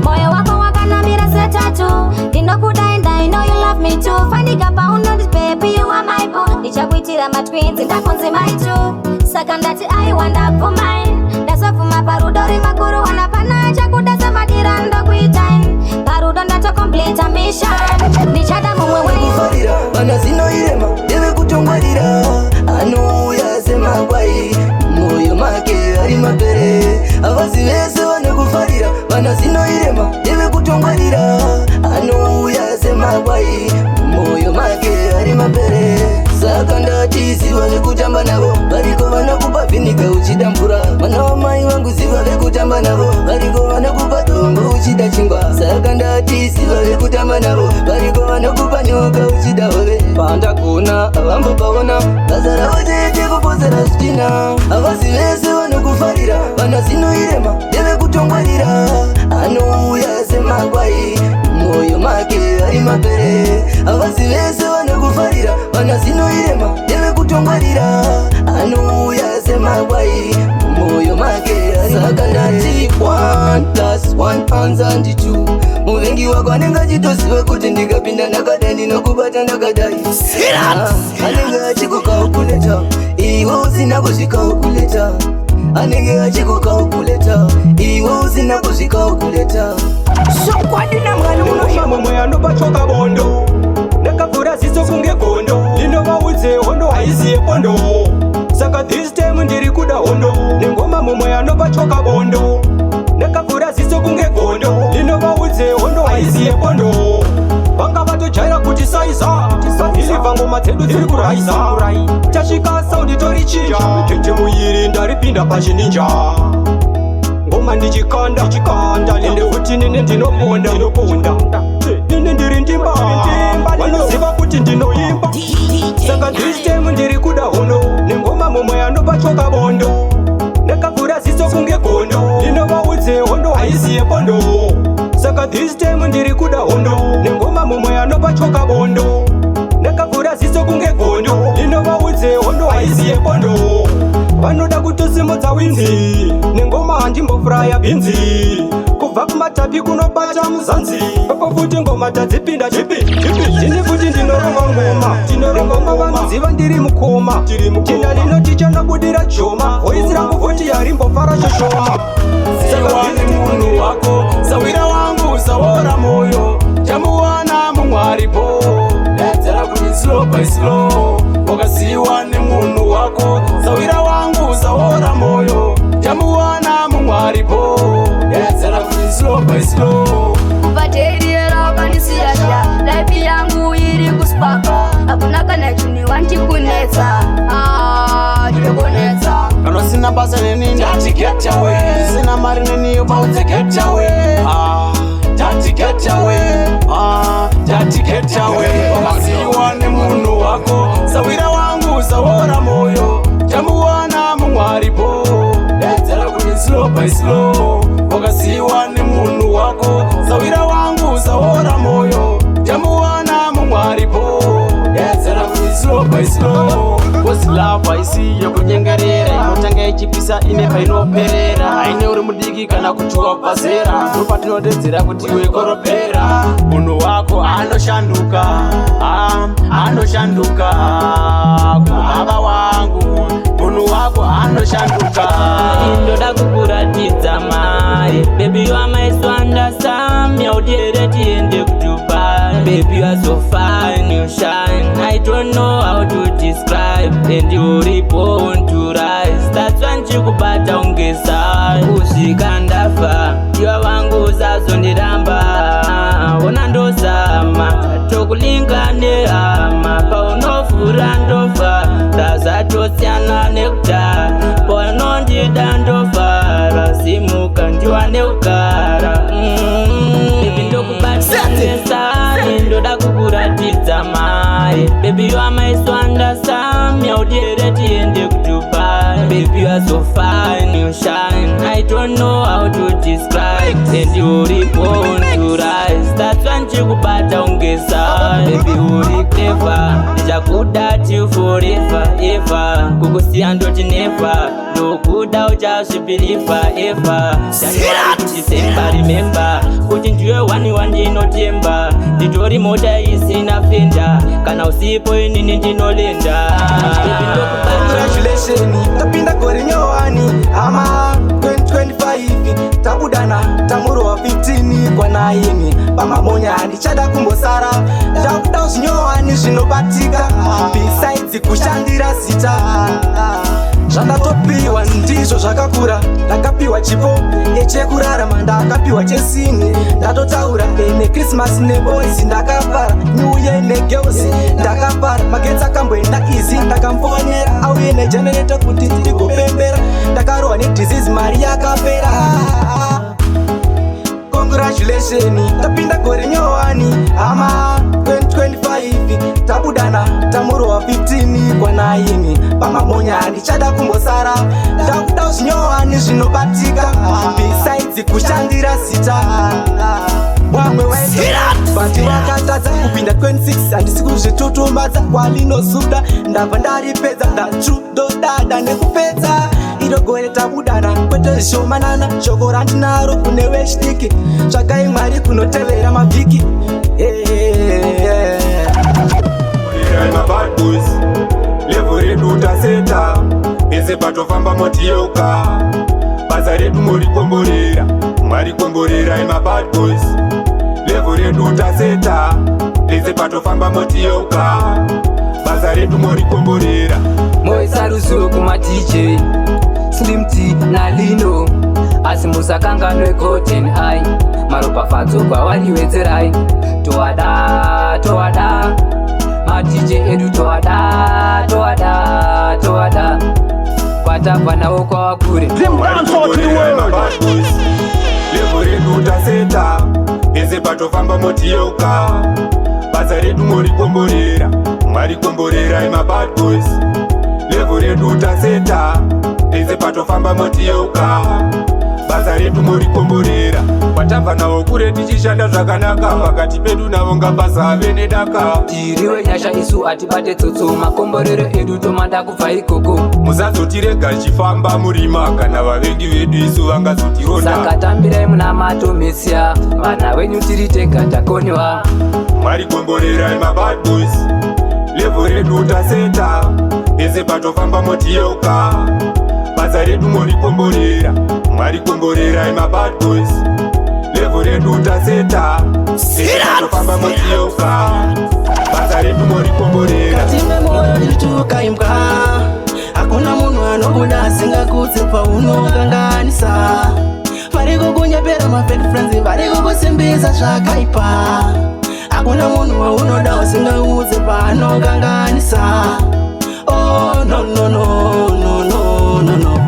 moyo wako wakanamira setatu ndinokudai ndai know you love me too panikapa unondis baby you are my boo ndichakuitira matwins ndakunzi my two saka ndati I want up for mine ndazofuma parudo rimakuru wana pana chakudasa madira ndokuitain parudo ndatokomplete mission ndichada mumwe waifarira vana zinoirema ndeve kutongwarira anouya semagwai moyo make ari mapere avazi vese vanekufarira vana zinoirema ndeve kutongwarira anouya semagwai moyo make ari mapere saka ndati ziva vekutamba navo variko vanokupa vhinika uchida mvura vana vamai vangu ziva vekutamba navo variko vanokupa dombo uchida chingwa saka ndati ziva vekutamba navo variko vanokupa nyoka uchida hove pandagona avambopaona basa ravo chete kupozera zvitina avazi vese vanokufarira vana zinoirema ndevekutongwarira anouya semagwai moyo make ari mapere avazi vese vanokufarira vana zinoirema ndevekutongwarira anouya semagwai moyo make ari saka ndati 1+1 anzandi 2 muvengi wako anenge achitoziva kuti ndikapinda ndakadai ndinokubata ndakadai anenge achikukaukuleta iwe usina kuzvikaukuleta anenge achikukaukuleta iwe usina kuzvikaukuleta sokwadina mwana unosha mumwe anopachoka bondo ndakavhura ziso kunge gondo ndinovaudze hondo haiziye pondo saka this time ndiri kuda hondo nengoma mumwe anopachoka bondo ndakavhura ziso kunge gondo ndinovaudze hondo haiziye pondo vanga vatojaira kuti saiza ilibva ngoma dzedu dziri kuraisa tasvika saundi torichinja tete muiri ndaripinda pachininja ngoma ndichikanda ende kuti nene ndinoponda nene ndiri ndimba vanoziva kuti ndinoimba saka this time ndiri kuda hondo nengoma mumwe anopachoka bondo ndakavhura ziso kunge gondo ndinovaudze hondo haiziye pondo saka this time ndiri kuda hondo nengoma mumwe anopachoka bondo ndakavhura ziso kunge gondo ndinovaudze hondo haiziye pondo vanoda kutosimudza winzi nengoma handimbofuraya bhinzi kubva kumatapi kunobata muzanzi papo futi ngoma tadzipinda chipi tini futi ndinoronga ngoma vanoziva ndiri mukoma tinda linoti chanabudira choma voisi rangu futi yarimbofara shoshoma siwane munhu wako sawira wangu saora moyo chamuwana mumwaripo dadzara kuti slow by slow wakasiyiwa nemunhu wako sawira wangu saora moyo chamuwana mumwaripo dadzara kuti slow by slow kupateerera wakandisiyasha laifi yangu iri kusipaka hakuna kana chini wandikunetsa ndikunetsa kana sina Sina basa nini Daddy get away Sina mari nini about to get away Daddy get away Daddy get away Wakasiwa ni munu wako Sawira wangu sawora moyo Jamuwana mungwaripo Letera kuni slow by slow Wakasiwa ni munu wako Sawira wangu sawora moyo Jamuwana mungwaripo Letera kuni slow by slow Cause love I see yo kunyengerera Inotanga ichipisa inepa inoperera Aine uri mudiki kana kutuwa pasera Nopati nodezera kutiwe koropera Munu wako anoshanduka Anoshanduka Kubaba wangu Munu wako anoshanduka Indoda kukuratidza mai Baby you are my swanda Yaudiereti ende kudubai Baby you are so fine, you shine I don't know how to describe And you were born to rise That's when chikubata ungesai Kusika ndafa Iwa wangu zazo ndiramba Ona ndozama Tokulinga nehama Paunofura ndofa Razatosiana nekuta Paunondida ndofa Razimuka ndiwa neukara Baby ndokubata ngesai Ndoda kukuratidza mai Baby you are my swanda Yaudiereti ende kudubai Baby you are so fine, you shine I don't know how to describe And you were born to rise That's when chikubata ungesai Baby uri clever Nichakuda till forever, ever Kukusiya ndoti never Ndokuda uchazvibhiliva ever January to December remember Kuti ndiwe wani inotemba Nditori mota isina fenda Kana usipo inini ndinolenda Congratulations, tapinda kore nyowani Ama 2025 Tabudana, tamuro wa 15 Kwa 9 Pamamonya ndichada kumbosara Takuda usinyowani zvinobatika Besides kushandira sita Zvandatopiwa ndizvo zvakakura Ndakapiwa chipo chekurarama Ndakapiwa chesini Ndatotaura ne Christmas ne boys Ndakapara New Year ne girls Ndakapara magetsi akamboenda easy Ndakamfonyera auye ne generator kuti ndigopembera Ndakarohwa ne disease mari yakapera Congratulations, tapinda kore nyowani Ama 2025 Tabudana, tamuro wa 15 Kwa 9 Pamamonya ndichada kumbosara Ndakuda usinyowani zvinobatika Besides kushandira sita Wamwe wezo Bati wakatadza kupinda 26 Handisi kuzvitutumadza Walinozuda Ndabva ndaripedza Ndachudo nekupedza Irogore tabudana kwete zvishomanana Shoko randinaro kune wechidiki Tsvagai Mwari kunotevera mavhiki My bad boys Levo redu utaseta Pese patofamba motiyeuka Basa redu morikomborera Mwari komborera my bad boys Levo redu utaseta Pese patofamba motiyeuka Basa redu morikomborera Moisa ruzivo kuma DJ Slim T na Lino Asi musakanganwe Golden Eye Maropafadzo kwawariwedzerai Toada, toada Ma DJ edu toada, toada, toada Kwatabva nawo kwawakure Levo redu utaseta Pese patofamba motiyeuka Basa redu morikomborera Mwari komborera my bad boys Levo redu utaseta Pese patofamba motiyeuka Basa redu morikomborera Kwatabva nawo kure tichishanda zvakanaka Pakati pedu navo ngabasa ave nedaka Tiriwe nyasha isu atibate tsotso Makomborero edu tomanda kubva ikoko Musazotirega chifamba murima Kana vavengi vedu isu vangazotironda Saka tambirai muna mato mesia Vana wenyu tiritega takoniwa Mwari komborera my bad boys Levo redu utaseta Pese patofamba motiyeuka Basa redu morikomborera Mwari komborera my bad boys Levo redu utaseta Pese patofamba motiyeuka Basa redu morikomborera Katime moyo lituka imka Hakuna munu anobuda asingakudze paunokanganisa Vari kukunyepera ma fake friends Vari kukusimbisa zvakaipa Hakuna munhu waunoda usingaudze paanokanganisa Oh no no no no no no no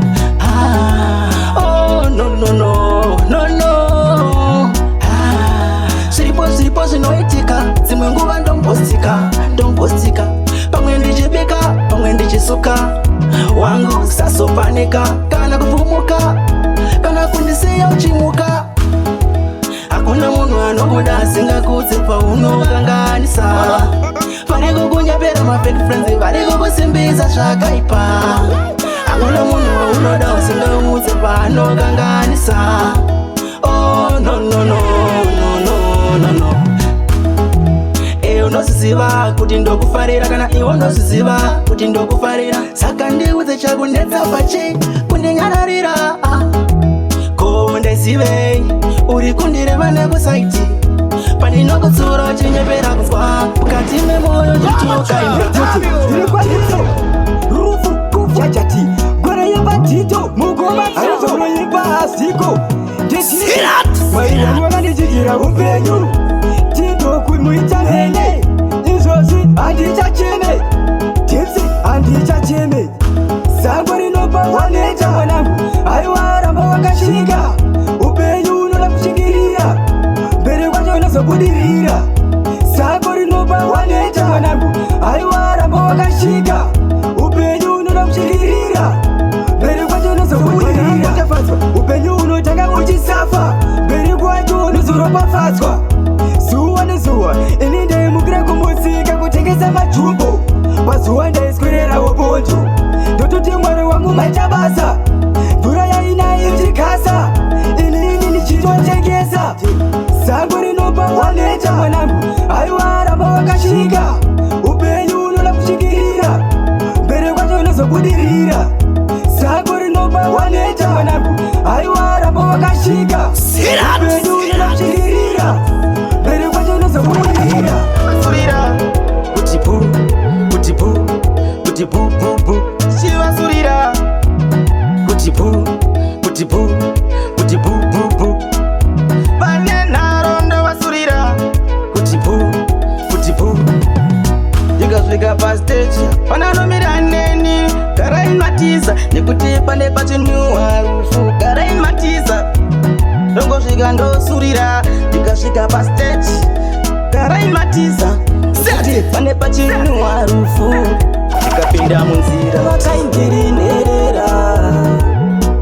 kusuka wangu sasopanika kana kuvumuka kana kundisiya uchimuka hakuna munhu anobuda asingakutsipa unokanganisa vari kukunyepera mafake friends vari kukusimbisa zvakaipa hakuna munhu waunoda usingautsipa anokanganisa oh no no no no no no no unosiziva kuti ndokufarira kana iwo unosiziva kuti ndokufarira saka ndiudze chakunetsa pachi kundinyararira ko ndaisivei uri kundireva nekusaiti pandinokutsura chinyepera kuzwa mukati memoyo chituka rufu kufyachati gwara yebatito mugoma aizoroipa asiko ndesirat ndichigira upenyu kumuitanene izvozi handichacheme tipsi handichacheme zango rinopa waneta mwanangu aiwaramba wakashika upenyu unoda kushingirira mbere kwacho unozobudirira zango rinopa waneta mwanangu aiwaramba wakashika upenyu unoda kushingirira mbere kwacho unozobudirira upenyu unotanga uchisafa mbere kwacho unozoropafadzwa zuwa nezuwa ini ndaimukira kumusika kutengesa majumbo pazuwa ndaiswirerawo bonjo ndototi mwari wangu maita basa mvura yainai ichikasa inini nichitotengesa zango rinopa waneta mwanangu aiwaramba wakashika upenyu unoda kushingirira mbere kwacho unozobudirira zango rinopa waneta mwanangu aiwaramba wakashika upenyu unoda kushingirira mbere kwacho unozobudirira surira kutipu kutipu kutipu pupu shiva surira kutipu kutipu kutipu pupu vane narondo vasurira kutipu kutipu ndikasvika pastage pananomira neni karainmatiza nekuti pane pachinhuwa rufu karainmatiza ndongosvika ndosurira ndikasvika pastage karaimatiza sati pane pachinhuwa rufu ndikapinda munzira vakaingirinherera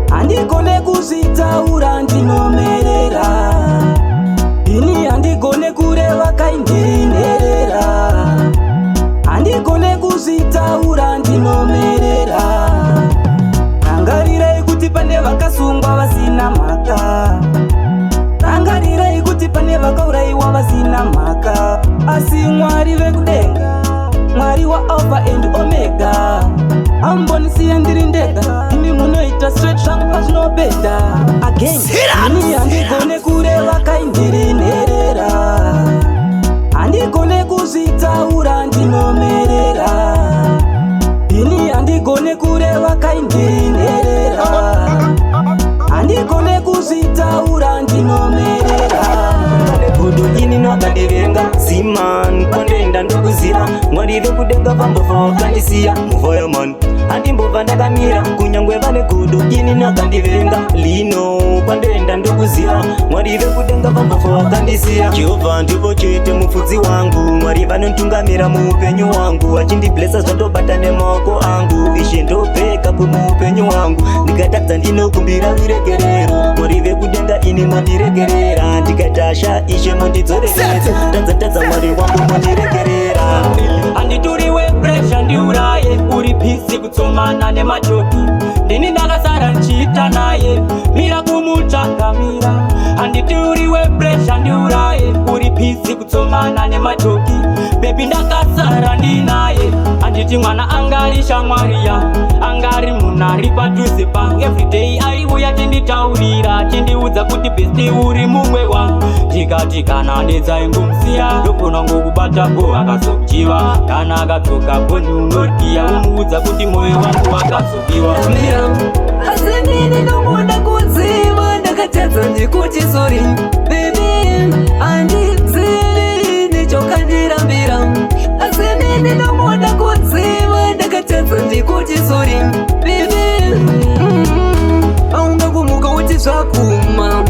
handigone kuzvitaura ndinomerera ini handigone kureva kaingirinherera handigone kuzvitaura ndinomerera rangarirei kuti pane vakasungwa vasina mhaka rangarirei kuti pane vakaurayiwa vasina mhaka asi mwari vekudenga mwari waalpha and omega ambonisiye ndiri ndega imi munoita straight zvangu pazvinopedha again ini handigone kureva kaindirinherera handigone kuzvitaura ndinomerera ini handigone kureva kaindirinherera handigone kuzvitaura ndinomerera gudu ini nokandivenga ziman kondoenda ndokuziva mwari vekudenga vambofa wakandisiya muvoyaman handimbobva ndakamira kunyangwe vane gudu ini nokandivenga lino pandoenda ndokuziva mwari vekudenga vambofa wakandisiya jehovha ndipo chete mupfudzi wangu mwari vanontungamira muupenyu wangu achindiblesa zvandobata nemaoko angu ishe ndobhekapu muupenyu wangu ndikatadza ndinokumbira viregerero mwari vekudenga ini mandiregerera ndikatasha ishe mondidzoreredza tadza mwari wangu mondiregerera handituriwe presha ndiuraye uri pisi kutsomana nemajoki ndini ndakasara nchiita naye mira kumutsvaka mira handituriwe presha ndiuraye uri pisi kutsomana nemajoki bebi ndakasara ndinaye handiti mwana angari shamwari yangu angari munhu ari padhuze pangu everyday aiuya chinditaurira chindiudza kuti besti uri mumwe wangu ndikati kana nedzaingomsiya ndogona ngokubatapo akazokuchiva kana akadzoka boni unodiya umuudza kuti mwoyo wangu wakazobiwa asi nini nomuda kudziva ndakatadza ndikuti sori bebi handidzivi nechokandirambira asi nini nomuda kudziva ndakatadza ndikuti sori bebi aungangumuka uti zvakuma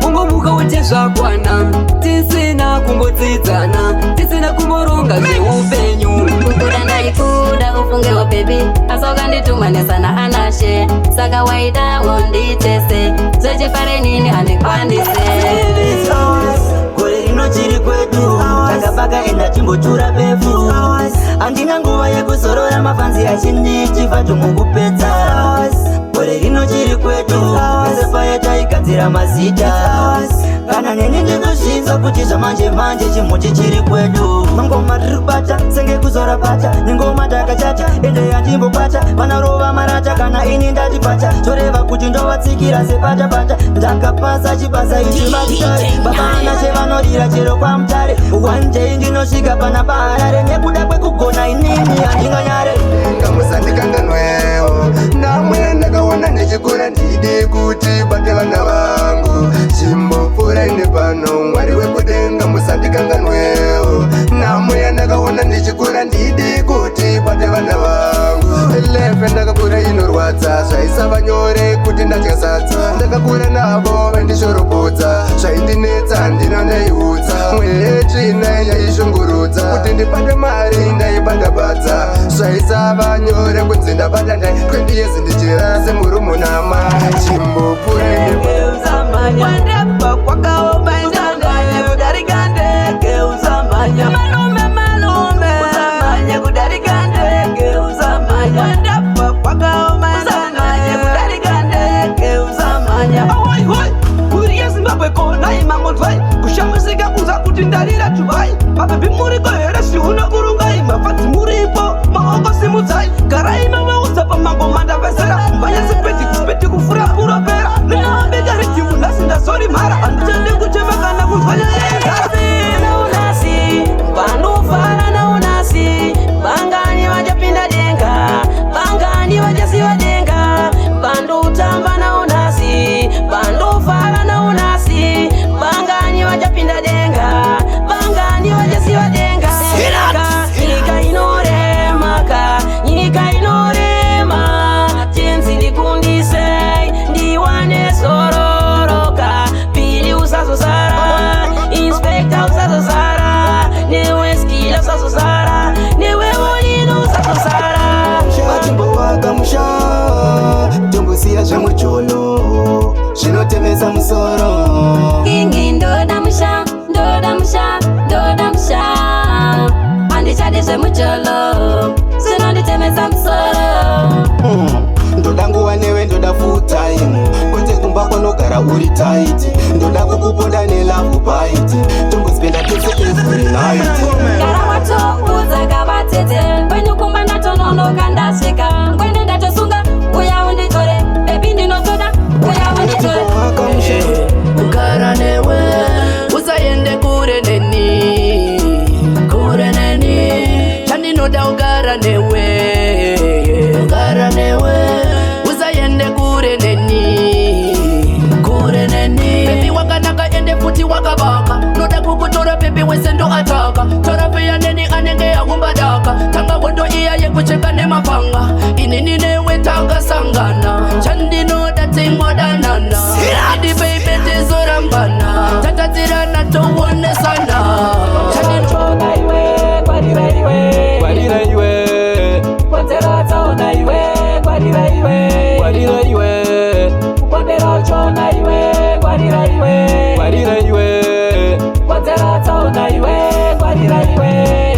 ungomuka uti zvakwana tisina kumbodzidzana tisina kumboronga zveupenyu kukura ndaikuda ufungewo bebi Sasa ukanditumanisa na anashe saka waida unditese zvechifare nini handikwanise gore rino chiri kwedu takabaka enda chimbochura pefu handina nguva yekuzorora mafanzi achini chivato mukupedza gore rino chiri kwedu sepa yataigadzira mazita kana neni ndinozvinzwa kuti zvamanje manje chimuti chiri kwedu mangoma riri kubata senge kuzora bata nengoma takachata ende yandimbobata vanarova marata kana ini ndatibata toreva kuti ndovatsikira sepata-pata ndakapasa chibasa ichi matare babana chevanodira chero kwamutare one day ndinosvika pana baharare nekuda kwekugona inini handinganyare ngamusandikanganwewo namwe ndakaona nechikora ndidi kuti bate vana vangu chimbopfuura ine pano mwari wekudenga musandikanganwewo namwe yandakaona ndichikura ndidi kuti bate vana vangu lefe ndakakura inorwadza zvaisava nyore kuti ndadya sadza ndakakura navo vendishorobodza zvaindinetsa ndina ndaiudza mwetsvina yaishungurudza kuti ndibate mari ndaibata-badza zvaisava nyore kunzi ndabata ndai 20 years ndichira semurumunama chimbopfuura Wandapa kwakaomba indanganya kudarika ndege uzamanya malume uzamanya kudarika ndege uzamanya wandapa kwakaomba indanganya kudarika ndege uzamanya awai hoi uriye Zimbabwe kona imangonzwai kushamusika kuza kuti ndarira tuvai mabebi muriko here siuna kurungai mafadzi muripo maoko simudzai garai maveudza pamangoma ndavesera mbanya sipeti kufura kuropera neambeka ritimu nasindazori mara handichande kuchema kana kunzwanya unasi vanofana na unasi vangani vachapinda denga vangani vachasiva denga vandotamba na unasi vandofana na unasi vangani vachapinda denga vangani vachasiva denga nyika inorema tenzi ndikundise ndiwane sororoka pili usazosara inspekta usazosara newe skila usazosara newe olino usazosara vachimbowaka musha tombosiya zvemucholo zvinotemesa musoro kingi ndoda musha handichadi zvemucholo zvinonditemesa musoro ndoda nguva newe ndoda full time kwete kumba kwanogara uri taiti ndoda kukuponda nelavu baiti tombospenda tese every night gara watoudza kavatete kwenyukumba ndatononoka ndasvika kwende ndatosunga uya unditore bebi ndinotoda uya unditore kugara newe usaende kure neni chandinoda ugara newe usaende kure neni bebi wakanaka ende futi wakabaka noda kukutora bebi wese ndo ataka torapeya neni anenge yakumbadaka tanga wondo iya yekucheka nemapanga inini newe takasangana chandinoda tingodanana idi beibe tizorambana tatadzirana touonesana chandinoda iwe kwarira iwe konzera tsaona iwe kwarira iwe kupondera chona iwe kwarira iwe konzera tsaona iwe kwarira iwe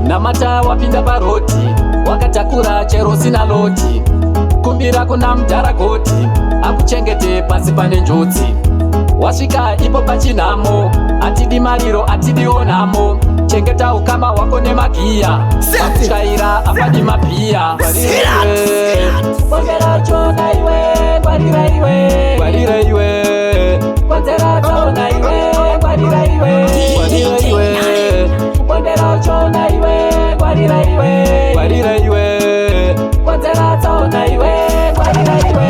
namata wapinda paroti wakatakura chero sina loti kumbira kuna mudharakoti akuchengete pasi pane njodzi wasvika ipo pachinhamo atidi mariro atidiwo nhamo chengeta ukama wako nemagiya akutyaira afadi mabhiya konzera chona iwe kwarira iwe konzera chona iwe kwarira iwe konzera chona iwe kwarira iwe konzera chona iwe kwarira iwe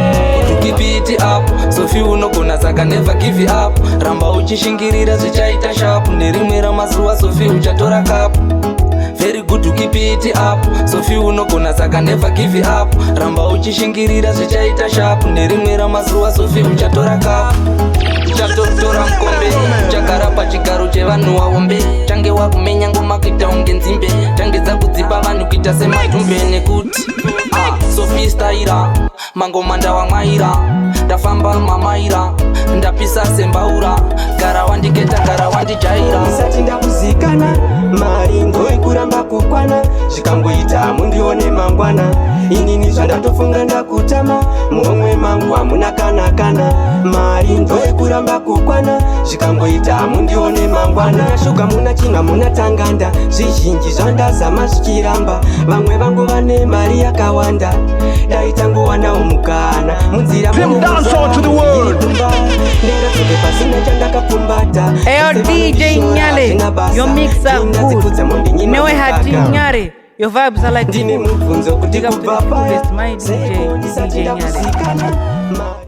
keep it up sofi unogona saka never give it up ramba uchishingirira zvichaita sharp nerimwe ramazuva sofi uchatora cup very good to keep it up sofi unogona saka never give it up ramba uchishingirira zvichaita sharp nerimwe ramazuva sofi uchatora cup uchatotora mukombe uchagara pachigaro chevanhu waombe change wakumenya ngoma kuita unge nzimbe change dzakudzipa vanhu kuita sematumbe nekuti sofistaira mangoma ndawamwaira ndafamba mamaira ndapisa sembaura gara wandiketa gara wandijaira isati ndakuzikana mari ndoikuramba kukwana zvikangoita mundione mangwana inini zvandatofunga ndakutama momwe mangu hamuna kana mari ndoikuramba kukwana zvikangoita mundione mangwana shuga muna chinhu hamuna tanganda zvizhinji zvandazama zvichiramba vamwe vangu vane mari yakawanda daitangowanawo mukana munzira ndingatsoke pasina chandakapfumbata Eyo DJ Nyale, your mix are good. Newe hati Nyare, your vibes are like ndine mubvunzo kuti kubva my DJ Nyale.